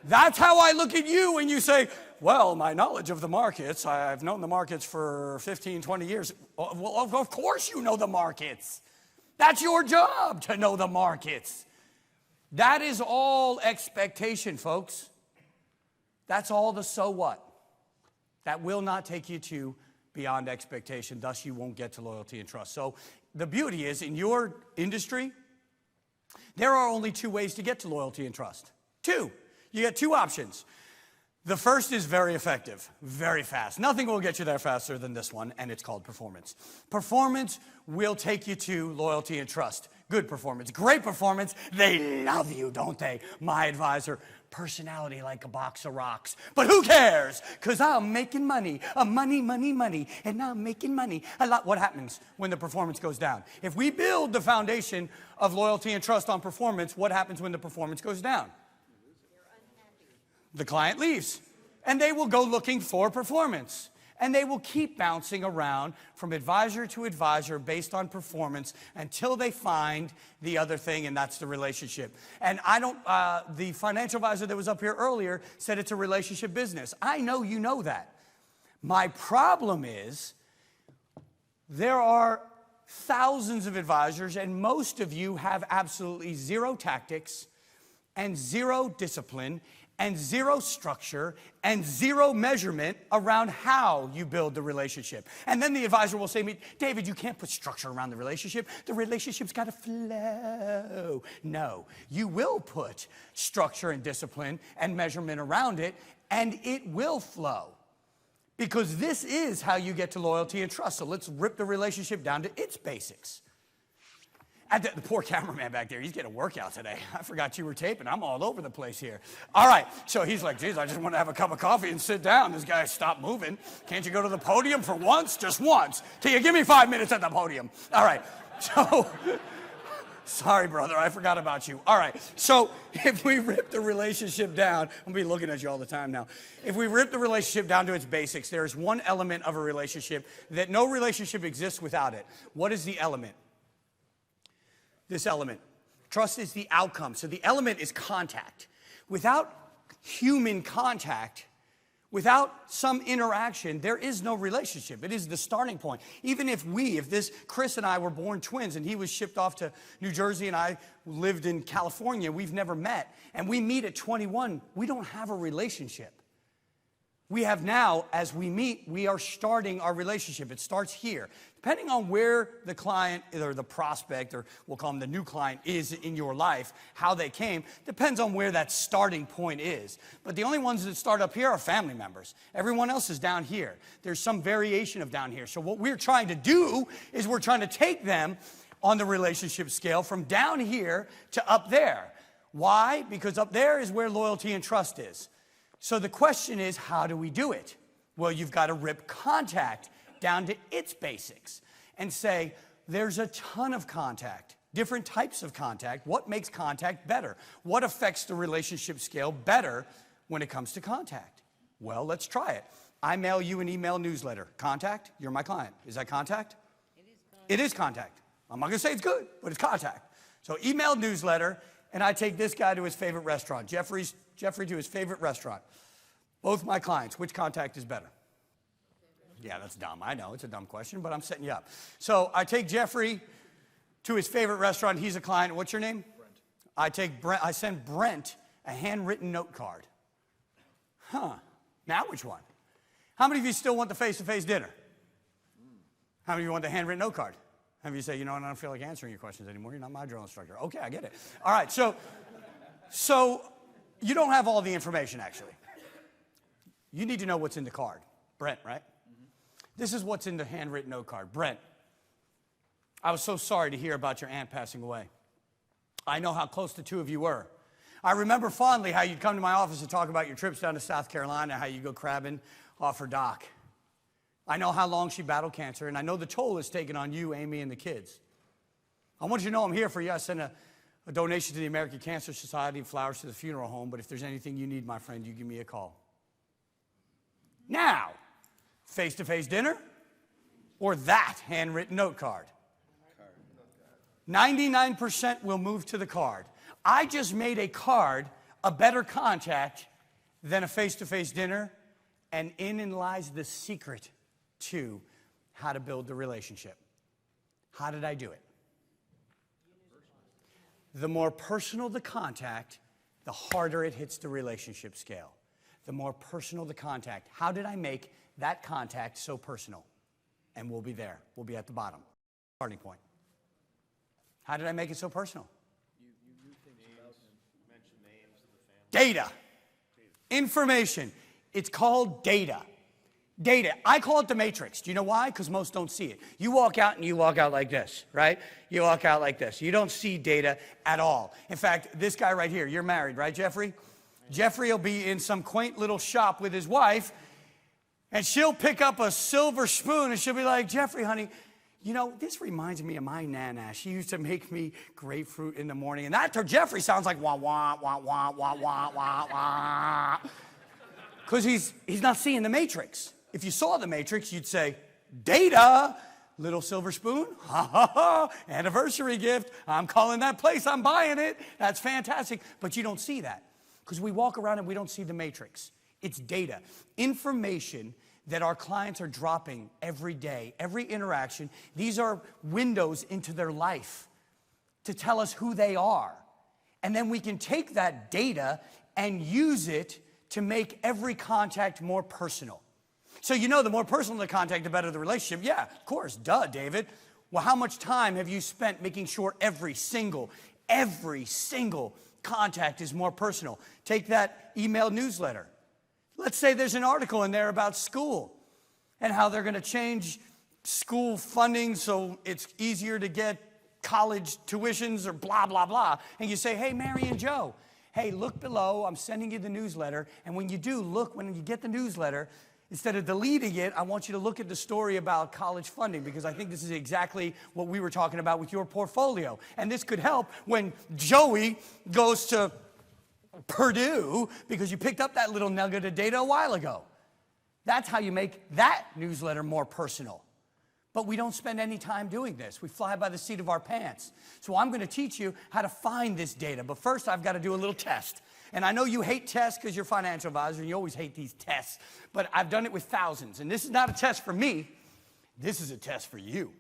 That's how I look at you when you say, well, my knowledge of the markets, I've known the markets for 15, 20 years. Well, of course you know the markets. That's your job to know the markets. That is all expectation, folks. That's all the so what. That will not take you to beyond expectation, thus you won't get to loyalty and trust. So the beauty is, in your industry, there are only two ways to get to loyalty and trust. Two. You get two options. The first is very effective, very fast. Nothing will get you there faster than this one, and it's called performance. Performance will take you to loyalty and trust. Good performance, great performance. They love you, don't they? My advisor, personality like a box of rocks. But who cares? Because I'm making money, money, and I'm making money a lot. What happens when the performance goes down? If we build the foundation of loyalty and trust on performance, what happens when the performance goes down? The client leaves, and they will go looking for performance. And they will keep bouncing around from advisor to advisor based on performance until they find the other thing, and that's the relationship. And the financial advisor that was up here earlier said it's a relationship business. I know you know that. My problem is there are thousands of advisors, and most of you have absolutely zero tactics and zero discipline and zero structure and zero measurement around how you build the relationship. And then the advisor will say to me, David, you can't put structure around the relationship. The relationship's got to flow. No, you will put structure and discipline and measurement around it, and it will flow. Because this is how you get to loyalty and trust. So let's rip the relationship down to its basics. The poor cameraman back there, he's getting a workout today. I forgot you were taping. I'm all over the place here. All right, so he's like, geez, I just want to have a cup of coffee and sit down. This guy stopped moving. Can't you go to the podium for once? Just once. Can you give me 5 minutes at the podium? All right, so, sorry, brother, I forgot about you. All right, so if we rip the relationship down, I'm going to be looking at you all the time now. If we rip the relationship down to its basics, there's one element of a relationship that no relationship exists without it. What is the element? This element. Trust is the outcome. So the element is contact. Without human contact, without some interaction, there is no relationship. It is the starting point. Even if Chris and I were born twins and he was shipped off to New Jersey and I lived in California, we've never met, and we meet at 21, we don't have a relationship. We have now, as we meet, we are starting our relationship. It starts here. Depending on where the client or the prospect, or we'll call them the new client, is in your life, how they came, depends on where that starting point is. But the only ones that start up here are family members. Everyone else is down here. There's some variation of down here. So what we're trying to do is we're trying to take them on the relationship scale from down here to up there. Why? Because up there is where loyalty and trust is. So the question is, how do we do it? Well, you've got to rip contact down to its basics and say, there's a ton of contact, different types of contact. What makes contact better? What affects the relationship scale better when it comes to contact? Well, let's try it. I mail you an email newsletter. Contact, you're my client. Is that contact? It is contact. I'm not going to say it's good, but it's contact. So email newsletter, and I take this guy to his favorite restaurant. Jeffrey to his favorite restaurant. Both my clients, which contact is better? Yeah, that's dumb. I know, it's a dumb question, but I'm setting you up. So I take Jeffrey to his favorite restaurant. He's a client. What's your name? Brent. I send Brent a handwritten note card. Now which one? How many of you still want the face-to-face dinner? How many of you want the handwritten note card? How many of you say, you know, I don't feel like answering your questions anymore. You're not my drill instructor. Okay, I get it. All right, so you don't have all the information, actually. You need to know what's in the card. Brent, right? This is what's in the handwritten note card. Brent, I was so sorry to hear about your aunt passing away. I know how close the two of you were. I remember fondly how you'd come to my office to talk about your trips down to South Carolina, how you go crabbing off her dock. I know how long she battled cancer, and I know the toll it's taken on you, Amy, and the kids. I want you to know I'm here for you. I sent a donation to the American Cancer Society and flowers to the funeral home, but if there's anything you need, my friend, you give me a call. Now, face-to-face dinner or that handwritten note card? 99% will move to the card. I just made a card a better contact than a face-to-face dinner, and in lies the secret to how to build the relationship. How did I do it? The more personal the contact, the harder it hits the relationship scale. The more personal the contact. How did I make that contact so personal? And we'll be there. We'll be at the bottom. Starting point. How did I make it so personal? You mentioned names of the family. Data. Information. It's called data. Data. I call it the matrix. Do you know why? Because most don't see it. You walk out and you walk out like this, right? You walk out like this. You don't see data at all. In fact, this guy right here, you're married, right, Jeffrey? Jeffrey will be in some quaint little shop with his wife, and she'll pick up a silver spoon and she'll be like, Jeffrey, honey, you know, this reminds me of my Nana. She used to make me grapefruit in the morning. And that to Jeffrey sounds like wah, wah, wah, wah, wah, wah, wah, wah. Because he's not seeing the matrix. If you saw the matrix, you'd say, data, little silver spoon, ha, ha, ha, anniversary gift. I'm calling that place, I'm buying it. That's fantastic. But you don't see that because we walk around and we don't see the matrix. It's data, information that our clients are dropping every day, every interaction. These are windows into their life to tell us who they are. And then we can take that data and use it to make every contact more personal. So you know the more personal the contact, the better the relationship. Yeah, of course, duh, David. Well, how much time have you spent making sure every single contact is more personal? Take that email newsletter. Let's say there's an article in there about school and how they're going to change school funding so it's easier to get college tuitions or blah, blah, blah. And you say, hey, Mary and Joe, hey, look below. I'm sending you the newsletter. And when you do, look, when you get the newsletter, instead of deleting it, I want you to look at the story about college funding because I think this is exactly what we were talking about with your portfolio. And this could help when Joey goes to Purdue because you picked up that little nugget of data a while ago. That's how you make that newsletter more personal. But we don't spend any time doing this. We fly by the seat of our pants. So I'm going to teach you how to find this data. But first, I've got to do a little test. And I know you hate tests because you're a financial advisor, and you always hate these tests. But I've done it with thousands. And this is not a test for me. This is a test for you.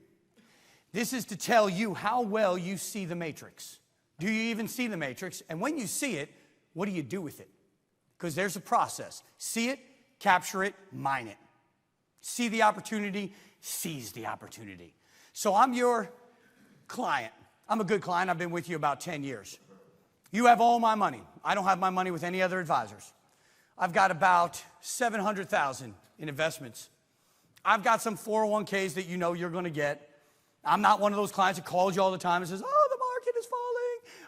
This is to tell you how well you see the matrix. Do you even see the matrix? And when you see it, what do you do with it? Because there's a process. See it, capture it, mine it. See the opportunity, seize the opportunity. So I'm your client. I'm a good client. I've been with you about 10 years. You have all my money. I don't have my money with any other advisors. I've got about $700,000 in investments. I've got some 401ks that you know you're going to get. I'm not one of those clients that calls you all the time and says, oh, the market is falling.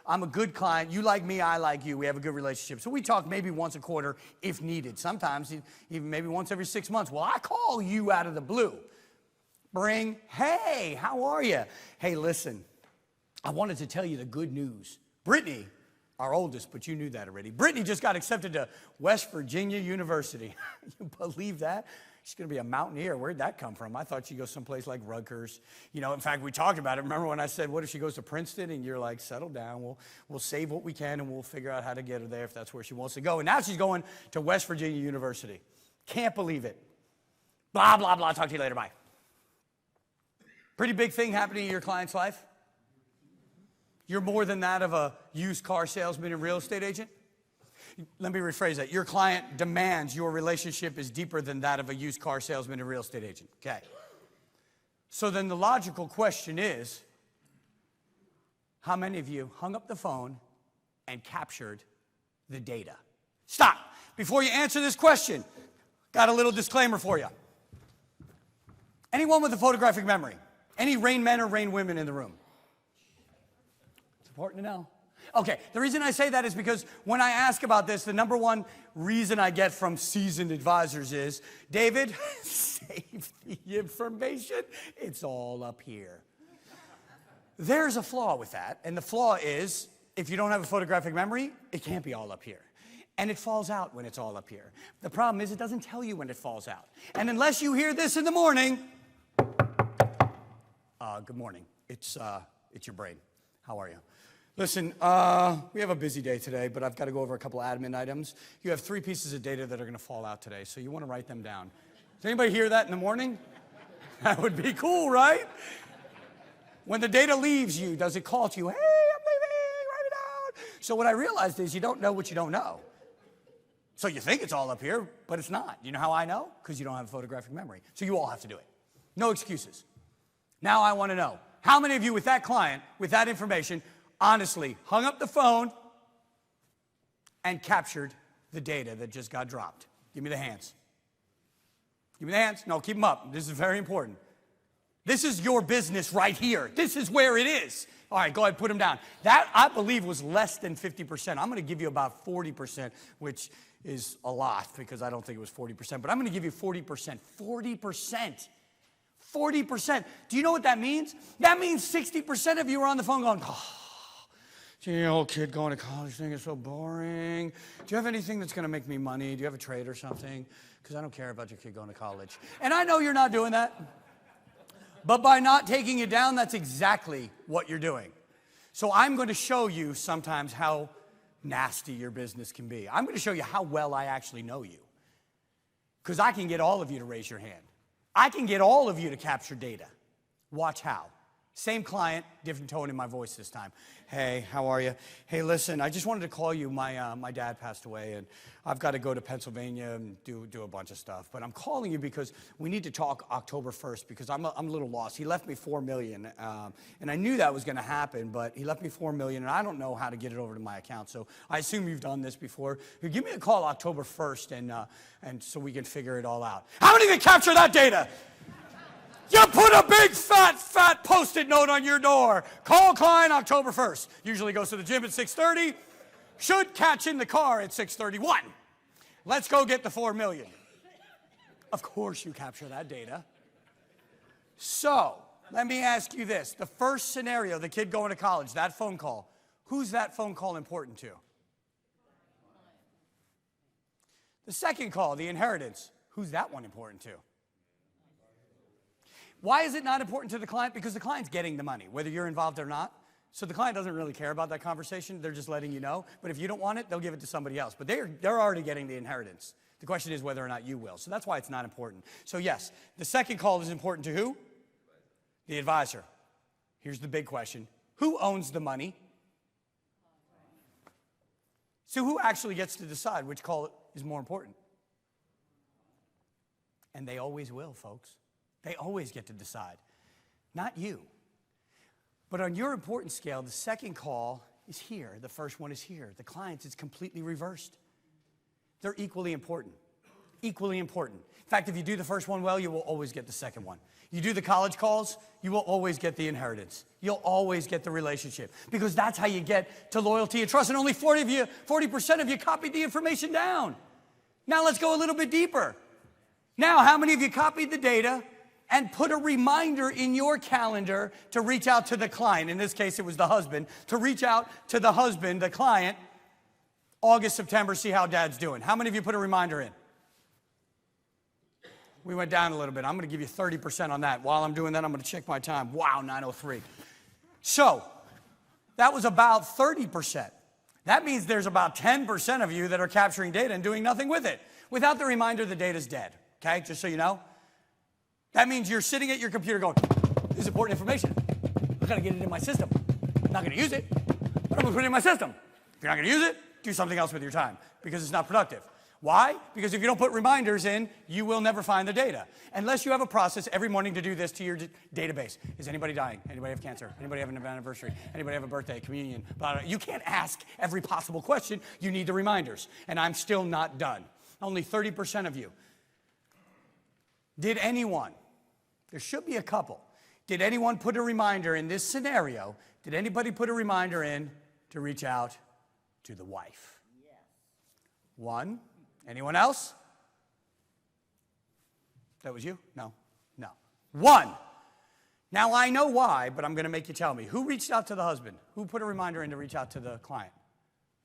I'm a good client. You like me, I like you. We have a good relationship. So we talk maybe once a quarter if needed. Sometimes even maybe once every 6 months. Well, I call you out of the blue. Hey, how are you? Hey, listen, I wanted to tell you the good news. Brittany, our oldest, but you knew that already. Brittany just got accepted to West Virginia University. You believe that? She's going to be a mountaineer. Where'd that come from? I thought she'd go someplace like Rutgers. You know, in fact, we talked about it. Remember when I said, what if she goes to Princeton? And you're like, settle down. We'll save what we can, and we'll figure out how to get her there if that's where she wants to go. And now she's going to West Virginia University. Can't believe it. Blah, blah, blah. Talk to you later. Bye. Pretty big thing happening in your client's life. You're more than that of a used car salesman and real estate agent. Let me rephrase that. Your client demands your relationship is deeper than that of a used car salesman and real estate agent. Okay. So then the logical question is, how many of you hung up the phone and captured the data? Stop. Before you answer this question, got a little disclaimer for you. Anyone with a photographic memory? Any rain men or rain women in the room? It's important to know. Okay, the reason I say that is because when I ask about this, the number one reason I get from seasoned advisors is, David, save the information. It's all up here. There's a flaw with that, and the flaw is, if you don't have a photographic memory, it can't be all up here. And it falls out when it's all up here. The problem is it doesn't tell you when it falls out. And unless you hear this in the morning, good morning. It's your brain. How are you? Listen, we have a busy day today, but I've got to go over a couple admin items. You have 3 pieces of data that are going to fall out today, so you want to write them down. Does anybody hear that in the morning? That would be cool, right? When the data leaves you, does it call to you, hey, I'm leaving, write it down? So what I realized is you don't know what you don't know. So you think it's all up here, but it's not. You know how I know? Because you don't have a photographic memory. So you all have to do it. No excuses. Now I want to know, how many of you with that client, with that information, honestly hung up the phone and captured the data that just got dropped? Give me the hands. Give me the hands. No, keep them up. This is very important. This is your business right here. This is where it is. All right, go ahead, put them down. That, I believe, was less than 50%. I'm going to give you about 40%, which is a lot because I don't think it was 40%, but I'm going to give you 40%. 40%. 40%. Do you know what that means? That means 60% of you are on the phone going, oh, gee, old kid going to college thing is so boring. Do you have anything that's going to make me money? Do you have a trade or something? Because I don't care about your kid going to college. And I know you're not doing that. But by not taking it down, that's exactly what you're doing. So I'm going to show you sometimes how nasty your business can be. I'm going to show you how well I actually know you. Because I can get all of you to raise your hand. I can get all of you to capture data. Watch how. Same client, different tone in my voice this time. Hey, how are you? Hey, listen, I just wanted to call you. My dad passed away, and I've got to go to Pennsylvania and do a bunch of stuff. But I'm calling you because we need to talk October 1st because I'm a little lost. He left me $4 million, and I knew that was going to happen, but he left me $4 million, and I don't know how to get it over to my account. So I assume you've done this before. Give me a call October 1st, and so we can figure it all out. How many of you capture that data? You put a big, fat Post-it note on your door. Call client October 1st. Usually goes to the gym at 6:30. Should catch in the car at 6:31. Let's go get the $4 million. Of course you capture that data. So, let me ask you this. The first scenario, the kid going to college, that phone call, who's that phone call important to? The second call, the inheritance, who's that one important to? Why is it not important to the client? Because the client's getting the money, whether you're involved or not. So the client doesn't really care about that conversation. They're just letting you know. But if you don't want it, they'll give it to somebody else. But they're already getting the inheritance. The question is whether or not you will. So that's why it's not important. So yes, the second call is important to who? The advisor. Here's the big question. Who owns the money? So who actually gets to decide which call is more important? And they always will, folks. They always get to decide. Not you. But on your importance scale, the second call is here. The first one is here. The clients, it's completely reversed. They're equally important. Equally important. In fact, if you do the first one well, you will always get the second one. You do the college calls, you will always get the inheritance. You'll always get the relationship. Because that's how you get to loyalty and trust. And only 40% of you copied the information down. Now let's go a little bit deeper. Now, how many of you copied the data and put a reminder in your calendar to reach out to the client? In this case, it was the husband. To reach out to the husband, the client, August, September, see how dad's doing. How many of you put a reminder in? We went down a little bit. I'm going to give you 30% on that. While I'm doing that, I'm going to check my time. Wow, 9:03. So that was about 30%. That means there's about 10% of you that are capturing data and doing nothing with it. Without the reminder, the data's dead. Okay, just so you know. That means you're sitting at your computer going, this is important information. I've got to get it in my system. I'm not going to use it, but I'm going to put it in my system. If you're not going to use it, do something else with your time because it's not productive. Why? Because if you don't put reminders in, you will never find the data. Unless you have a process every morning to do this to your database. Is anybody dying? Anybody have cancer? Anybody have an anniversary? Anybody have a birthday, communion? Blah, blah. You can't ask every possible question. You need the reminders. And I'm still not done. Only 30% of you. Did anyone, there should be a couple, did anyone put a reminder in this scenario? Did anybody put a reminder in to reach out to the wife? Yes. One. Anyone else? That was you? No. No. One. Now I know why, but I'm going to make you tell me. Who reached out to the husband? Who put a reminder in to reach out to the client?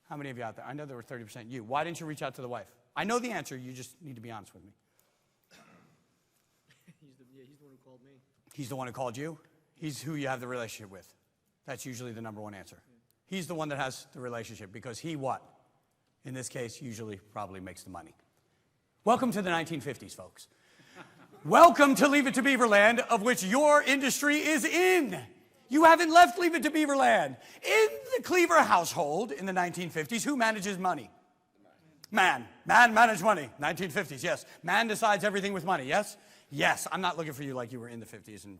How many of you out there? I know there were 30% you. Why didn't you reach out to the wife? I know the answer. You just need to be honest with me. He's the one who called me. He's the one who called you? He's who you have the relationship with. That's usually the number one answer. He's the one that has the relationship because he what? In this case, usually probably makes the money. Welcome to the 1950s, folks. Welcome to Leave It to Beaverland, of which your industry is in. You haven't left Leave It to Beaverland. In the Cleaver household in the 1950s, who manages money? Man. Man managed money. 1950s, yes. Man decides everything with money, yes? Yes. I'm not looking for you like you were in the 50s and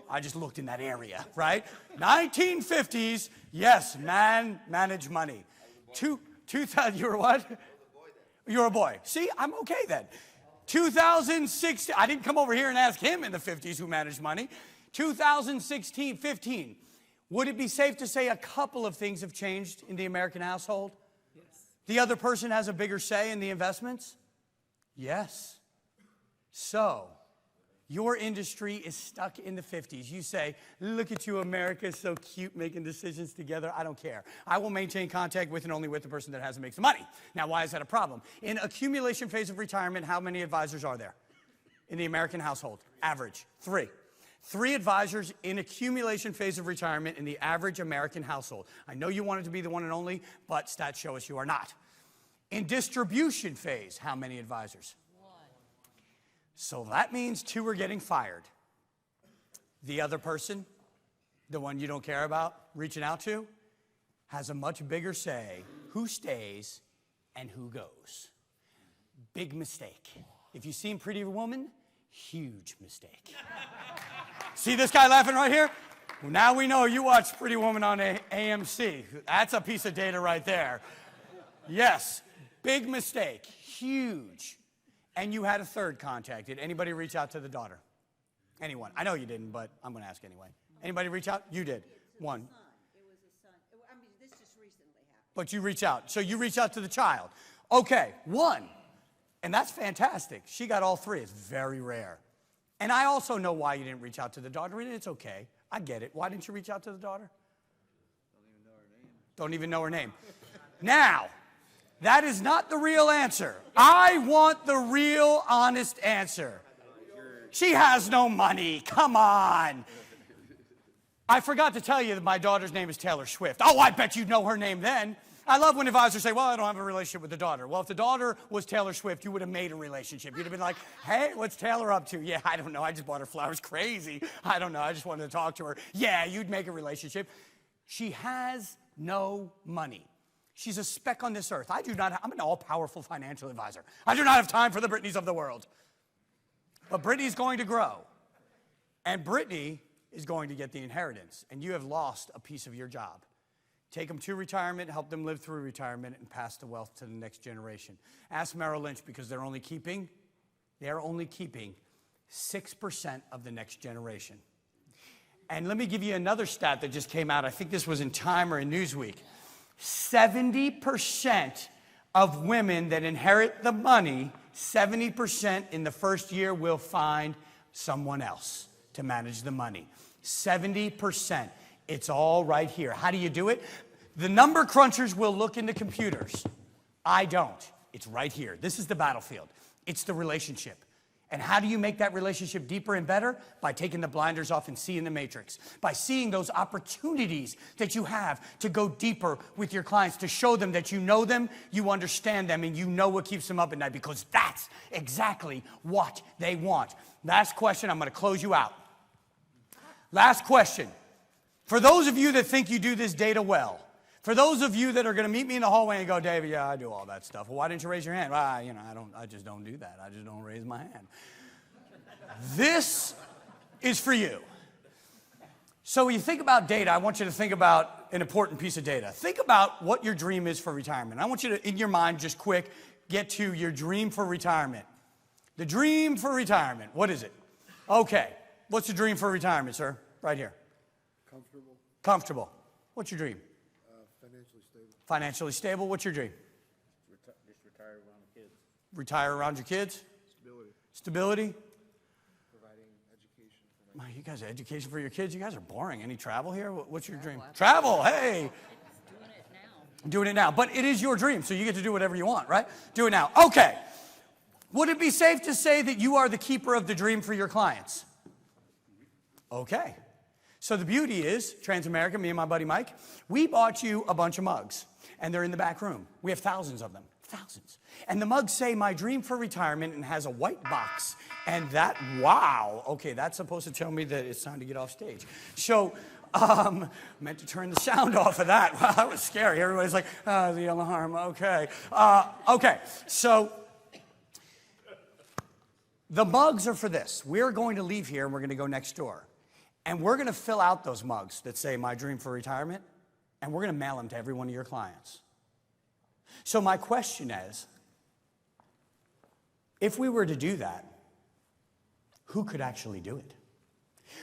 I just looked in that area, right? 1950s, yes, man managed money. 2000, you were what? You were a boy. See, I'm okay then. 2016, I didn't come over here and ask him in the 50s who managed money. 2016, 15. Would it be safe to say a couple of things have changed in the American household? Yes. The other person has a bigger say in the investments? Yes. So, your industry is stuck in the 50s. You say, look at you, America, so cute, making decisions together. I don't care. I will maintain contact with and only with the person that has and makes the money. Now, why is that a problem? In accumulation phase of retirement, how many advisors are there in the American household? Average, 3. 3 advisors in accumulation phase of retirement in the average American household. I know you want it to be the one and only, but stats show us you are not. In distribution phase, how many advisors? So that means 2 are getting fired. The other person, the one you don't care about reaching out to, has a much bigger say who stays and who goes. Big mistake. If you've seen Pretty Woman, huge mistake. See this guy laughing right here? Well, now we know you watch Pretty Woman on AMC. That's a piece of data right there. Yes, big mistake, huge. And you had a third contact. Did anybody reach out to the daughter? Anyone? I know you didn't, but I'm going to ask anyway. Anybody reach out? You did. One. It was a son. I mean, this just recently happened. But you reach out. So you reach out to the child. Okay, 1. And that's fantastic. She got all 3. It's very rare. And I also know why you didn't reach out to the daughter, and it's okay. I get it. Why didn't you reach out to the daughter? Don't even know her name. Now, that is not the real answer. I want the real, honest answer. She has no money. Come on. I forgot to tell you that my daughter's name is Taylor Swift. Oh, I bet you'd know her name then. I love when advisors say, well, I don't have a relationship with the daughter. Well, if the daughter was Taylor Swift, you would have made a relationship. You'd have been like, hey, what's Taylor up to? Yeah, I don't know. I just bought her flowers. Crazy. I don't know. I just wanted to talk to her. Yeah, you'd make a relationship. She has no money. She's a speck on this earth. I'm an all-powerful financial advisor. I do not have time for the Britneys of the world. But Brittany's going to grow. And Brittany is going to get the inheritance. And you have lost a piece of your job. Take them to retirement, help them live through retirement, and pass the wealth to the next generation. Ask Merrill Lynch, because they're only keeping 6% of the next generation. And let me give you another stat that just came out. I think this was in Time or in Newsweek. 70% of women that inherit the money, 70% in the first year will find someone else to manage the money. 70%. It's all right here. How do you do it? The number crunchers will look into computers. I don't. It's right here. This is the battlefield. It's the relationship. And how do you make that relationship deeper and better? By taking the blinders off and seeing the matrix. By seeing those opportunities that you have to go deeper with your clients, to show them that you know them, you understand them, and you know what keeps them up at night, because that's exactly what they want. Last question, I'm going to close you out. Last question. For those of you that think you do this data well, for those of you that are going to meet me in the hallway and go, David, yeah, I do all that stuff. Well, why didn't you raise your hand? Well, I just don't do that. I just don't raise my hand. This is for you. So when you think about data, I want you to think about an important piece of data. Think about what your dream is for retirement. I want you to, in your mind, just quick, get to your dream for retirement. The dream for retirement, what is it? Okay, what's the dream for retirement, sir? Right here. Comfortable. Comfortable. What's your dream? Financially stable. Financially stable. What's your dream? Just retire around the kids. Retire around your kids? Stability. Stability? Providing education for my You guys, education for your kids? You guys are boring. Any travel here? What's your dream? Travel. Hey. Doing it now. Doing it now. But it is your dream, so you get to do whatever you want, right? Do it now. Okay. Would it be safe to say that you are the keeper of the dream for your clients? Okay. So the beauty is, Transamerica, me and my buddy Mike, we bought you a bunch of mugs, and they're in the back room. We have thousands of them, thousands. And the mugs say, my dream for retirement, and has a white box. And that, wow, okay, that's supposed to tell me that it's time to get off stage. So, meant to turn the sound off of that. Wow, that was scary. Everybody's like, the alarm, okay. Okay, so the mugs are for this. We're going to leave here, and we're going to go next door. And we're going to fill out those mugs that say, my dream for retirement, and we're going to mail them to every one of your clients. So my question is, if we were to do that, who could actually do it?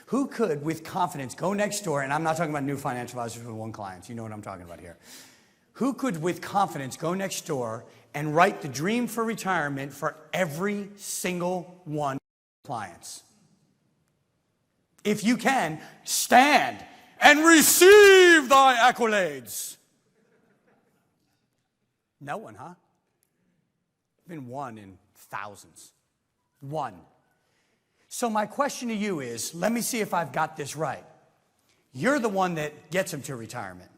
Who could, with confidence, go next door, and I'm not talking about new financial advisors with one client, you know what I'm talking about here. Who could, with confidence, go next door and write the dream for retirement for every single one of your clients? If you can, stand and receive thy accolades. No one, huh? Been one in thousands. One. So my question to you is, let me see if I've got this right. You're the one that gets them to retirement.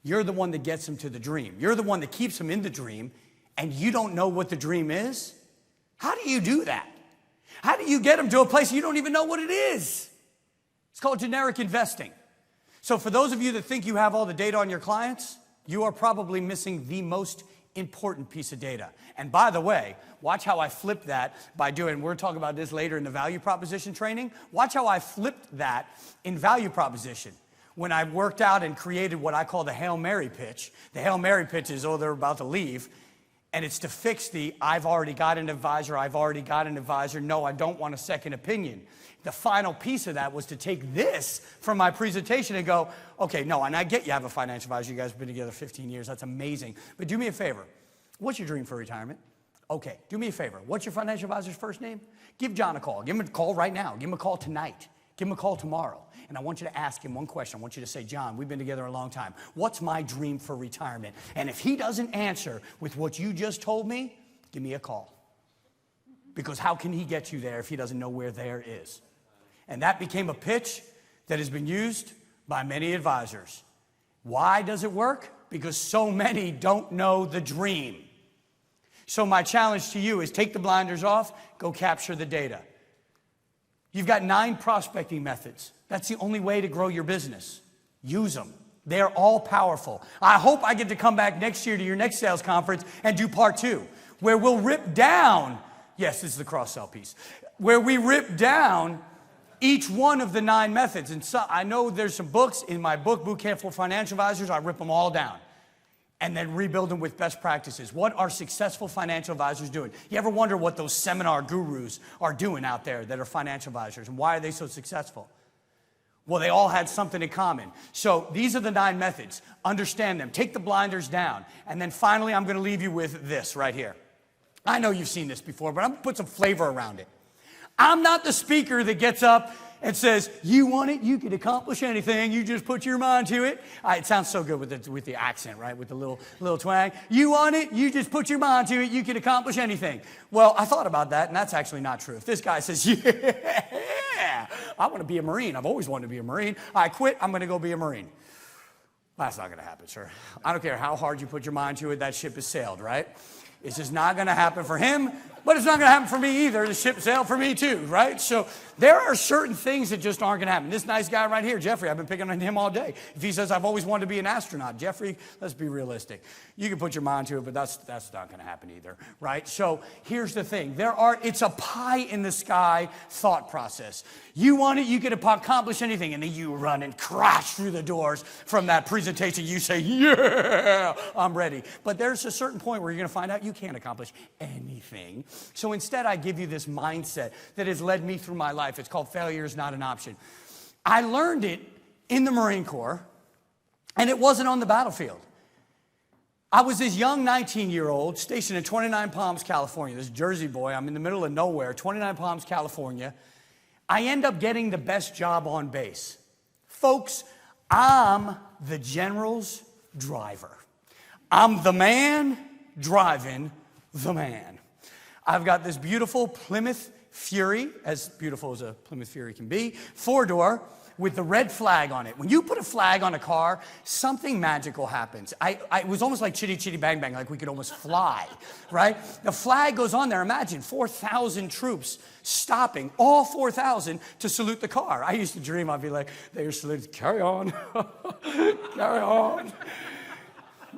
You're the one that gets them to the dream. You're the one that keeps them in the dream, and you don't know what the dream is? How do you do that? How do you get them to a place you don't even know what it is? It's called generic investing. So for those of you that think you have all the data on your clients, you are probably missing the most important piece of data. And by the way, watch how I flip that by doing, we're talking about this later in the value proposition training. Watch how I flipped that in value proposition. When I worked out and created what I call the Hail Mary pitch. The Hail Mary pitch is, oh, they're about to leave. And it's to fix the, I've already got an advisor, I've already got an advisor, no, I don't want a second opinion. The final piece of that was to take this from my presentation and go, okay, no, and I get you have a financial advisor. You guys have been together 15 years. That's amazing. But do me a favor. What's your dream for retirement? Okay, do me a favor. What's your financial advisor's first name? Give John a call. Give him a call right now. Give him a call tonight. Give him a call tomorrow. And I want you to ask him one question. I want you to say, John, we've been together a long time. What's my dream for retirement? And if he doesn't answer with what you just told me, give me a call. because how can he get you there if he doesn't know where there is? And that became a pitch that has been used by many advisors. Why does it work? Because so many don't know the dream. So my challenge to you is take the blinders off, go capture the data. You've got 9 prospecting methods. That's the only way to grow your business. Use them. They're all powerful. I hope I get to come back next year to your next sales conference and do part 2, where we'll rip down, yes, this is the cross-sell piece, where we rip down each one of the 9 methods. And so I know there's some books in my book, Boot Camp for Financial Advisors. I rip them all down and then rebuild them with best practices. What are successful financial advisors doing? You ever wonder what those seminar gurus are doing out there that are financial advisors, and why are they so successful? Well, they all had something in common. So these are the 9 methods. Understand them. Take the blinders down. And then finally, I'm going to leave you with this right here. I know you've seen this before, but I'm going to put some flavor around it. I'm not the speaker that gets up and says, you want it, you can accomplish anything, you just put your mind to it. It sounds so good with the accent, right, with the little twang. You want it, you just put your mind to it, you can accomplish anything. Well, I thought about that, and that's actually not true. If this guy says, yeah, I want to be a Marine, I've always wanted to be a Marine, I quit, I'm going to go be a Marine. That's not going to happen, sir. I don't care how hard you put your mind to it, that ship has sailed, right? It's just not going to happen for him, but it's not going to happen for me either. The ship sailed for me too, right? So there are certain things that just aren't going to happen. This nice guy right here, Jeffrey, I've been picking on him all day. If he says, I've always wanted to be an astronaut, Jeffrey, let's be realistic. You can put your mind to it, but that's not going to happen either, right? So here's the thing. It's a pie in the sky thought process. You want it, you can accomplish anything, and then you run and crash through the doors from that presentation. You say, yeah, I'm ready. But there's a certain point where you're going to find out you can't accomplish anything. So instead, I give you this mindset that has led me through my life. It's called failure is not an option. I learned it in the Marine Corps, and it wasn't on the battlefield. I was this young 19-year-old stationed in 29 Palms, California. This Jersey boy, I'm in the middle of nowhere, 29 Palms, California. I end up getting the best job on base. Folks, I'm the general's driver. I'm the man driving the man. I've got this beautiful Plymouth Fury, as beautiful as a Plymouth Fury can be, 4-door with the red flag on it. When you put a flag on a car, something magical happens. It was almost like Chitty Chitty Bang Bang, like we could almost fly, right? The flag goes on there. Imagine 4,000 troops stopping, all 4,000, to salute the car. I used to dream, I'd be like, they were saluted, carry on, carry on.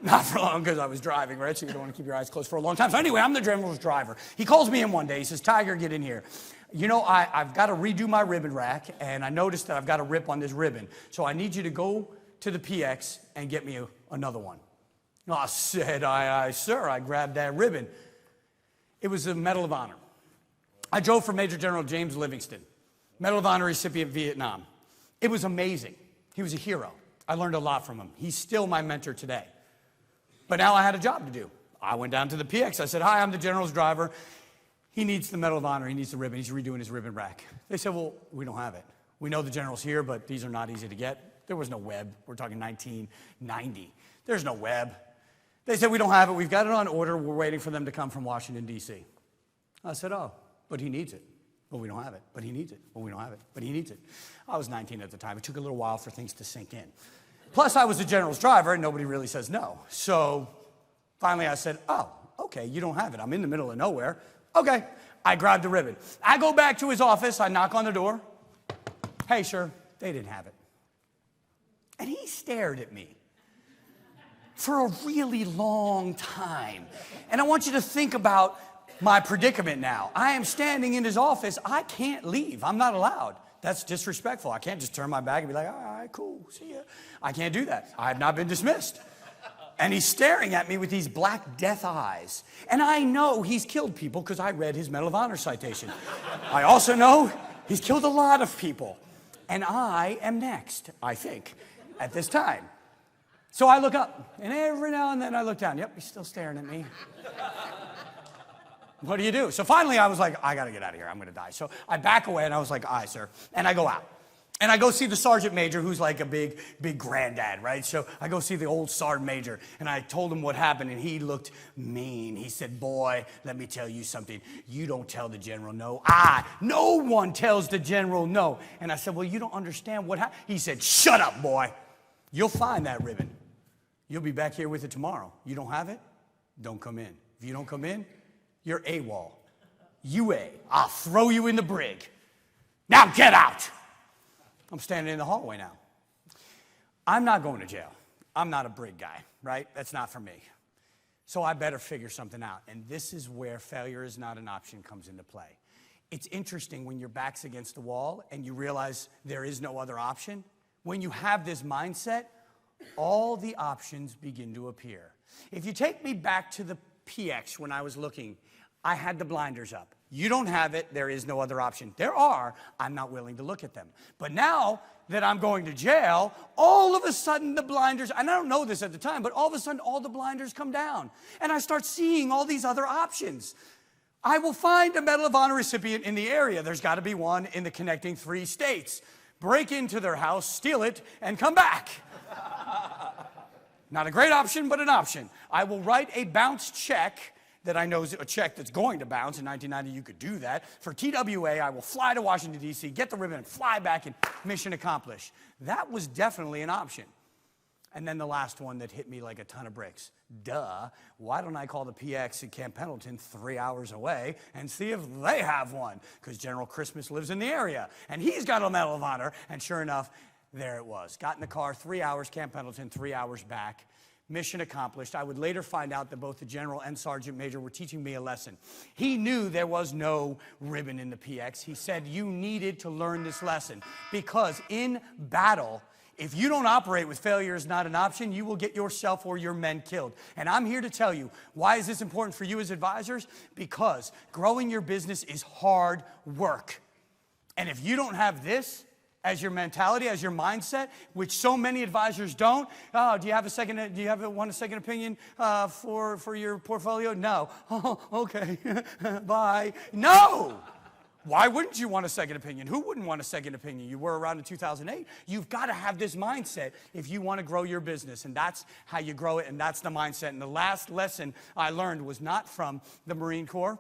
Not for long, because I was driving, right? So you don't want to keep your eyes closed for a long time. So anyway, I'm the general's driver. He calls me in one day. He says, Tiger, get in here. You know, I've got to redo my ribbon rack, and I noticed that I've got a rip on this ribbon. So I need you to go to the PX and get me another one. I said, aye, sir. I grabbed that ribbon. It was a Medal of Honor. I drove for Major General James Livingston, Medal of Honor recipient, Vietnam. It was amazing. He was a hero. I learned a lot from him. He's still my mentor today. But now I had a job to do. I went down to the PX. I said, hi, I'm the general's driver. He needs the Medal of Honor. He needs the ribbon. He's redoing his ribbon rack. They said, well, we don't have it. We know the general's here, but these are not easy to get. There was no web. We're talking 1990. There's no web. They said, we don't have it. We've got it on order. We're waiting for them to come from Washington, D.C. I said, oh, but he needs it. Well, we don't have it. But he needs it. Well, we don't have it. But he needs it. I was 19 at the time. It took a little while for things to sink in. Plus, I was the general's driver, and nobody really says no. So finally, I said, oh, okay, you don't have it. I'm in the middle of nowhere. Okay. I grabbed the ribbon. I go back to his office. I knock on the door. Hey, sir, they didn't have it. And he stared at me for a really long time. And I want you to think about my predicament now. I am standing in his office. I can't leave. I'm not allowed. That's disrespectful. I can't just turn my back and be like, all right, cool, see ya. I can't do that. I have not been dismissed. And he's staring at me with these black death eyes. And I know he's killed people because I read his Medal of Honor citation. I also know he's killed a lot of people. And I am next, I think, at this time. So I look up, and every now and then I look down. Yep, he's still staring at me. What do you do? So finally I was like, I got to get out of here. I'm going to die. So I back away, and I was like, aye, sir. And I go out. And I go see the sergeant major, who's like a big granddad, right? So I go see the old sergeant major, and I told him what happened, and he looked mean. He said, boy, let me tell you something. You don't tell the general no. No one tells the general no. And I said, well, you don't understand what happened. He said, shut up, boy. You'll find that ribbon. You'll be back here with it tomorrow. You don't have it? Don't come in. If you don't come in, you're AWOL. UA. I'll throw you in the brig. Now get out. I'm standing in the hallway now. I'm not going to jail. I'm not a brig guy, right? That's not for me. So I better figure something out. And this is where failure is not an option comes into play. It's interesting when your back's against the wall and you realize there is no other option. When you have this mindset, all the options begin to appear. If you take me back to the PX when I was looking, I had the blinders up. You don't have it, there is no other option. There are, I'm not willing to look at them. But now that I'm going to jail, all of a sudden the blinders, and I don't know this at the time, but all of a sudden all the blinders come down. And I start seeing all these other options. I will find a Medal of Honor recipient in the area. There's got to be one in the connecting 3 states. Break into their house, steal it, and come back. Not a great option, but an option. I will write a bounce check that I know is a check that's going to bounce. In 1990, you could do that. For TWA, I will fly to Washington, D.C., get the ribbon, and fly back, and mission accomplished. That was definitely an option. And then the last one that hit me like a ton of bricks. Duh, why don't I call the PX at Camp Pendleton 3 hours away and see if they have one? Because General Christmas lives in the area, and he's got a Medal of Honor. And sure enough, there it was. Got in the car, 3 hours, Camp Pendleton, 3 hours back. Mission accomplished. I would later find out that both the general and sergeant major were teaching me a lesson. He knew there was no ribbon in the PX. He said you needed to learn this lesson because in battle, if you don't operate with failure is not an option, you will get yourself or your men killed. And I'm here to tell you, why is this important for you as advisors? Because growing your business is hard work. And if you don't have this as your mentality, as your mindset, which so many advisors don't. Oh, do you have a second opinion for your portfolio? No. Oh, okay. Bye. No. Why wouldn't you want a second opinion? Who wouldn't want a second opinion? You were around in 2008. You've got to have this mindset if you want to grow your business, and that's how you grow it, and that's the mindset. And the last lesson I learned was not from the Marine Corps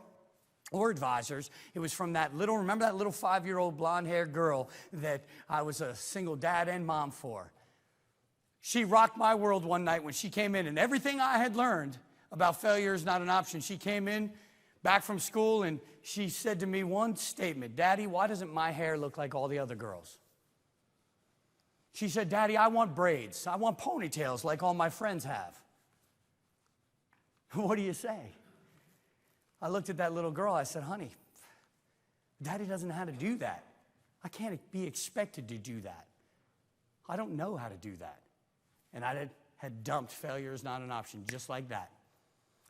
or advisors. It was from remember that little 5-year-old blonde-haired girl that I was a single dad and mom for. She rocked my world one night when she came in, and everything I had learned about failure is not an option. She came in back from school, and she said to me one statement, Daddy, why doesn't my hair look like all the other girls? She said, Daddy, I want braids. I want ponytails like all my friends have. What do you say? I looked at that little girl. I said, honey, Daddy doesn't know how to do that. I can't be expected to do that. I don't know how to do that. And I had dumped failure is not an option, just like that.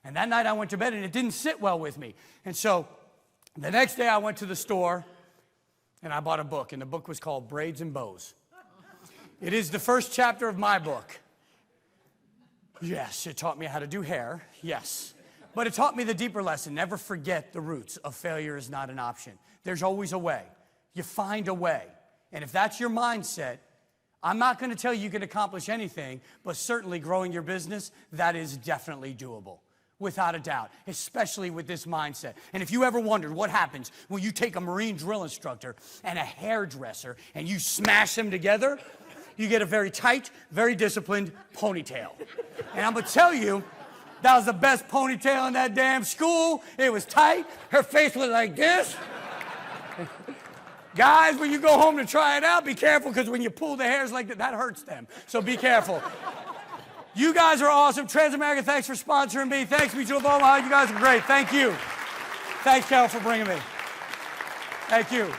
And that night I went to bed, and it didn't sit well with me. And so the next day I went to the store, and I bought a book, and the book was called Braids and Bows. It is the first chapter of my book. Yes, it taught me how to do hair, yes. But it taught me the deeper lesson. Never forget the roots of failure is not an option. There's always a way. You find a way. And if that's your mindset, I'm not going to tell you can accomplish anything, but certainly growing your business, that is definitely doable. Without a doubt, especially with this mindset. And if you ever wondered what happens when you take a Marine drill instructor and a hairdresser and you smash them together, you get a very tight, very disciplined ponytail. And I'm going to tell you, that was the best ponytail in that damn school. It was tight. Her face was like this. Guys, when you go home to try it out, be careful, because when you pull the hairs like that, that hurts them. So be careful. You guys are awesome. Transamerica, thanks for sponsoring me. Thanks, Mutual of Omaha. You guys are great. Thank you. Thanks, Carol, for bringing me. Thank you.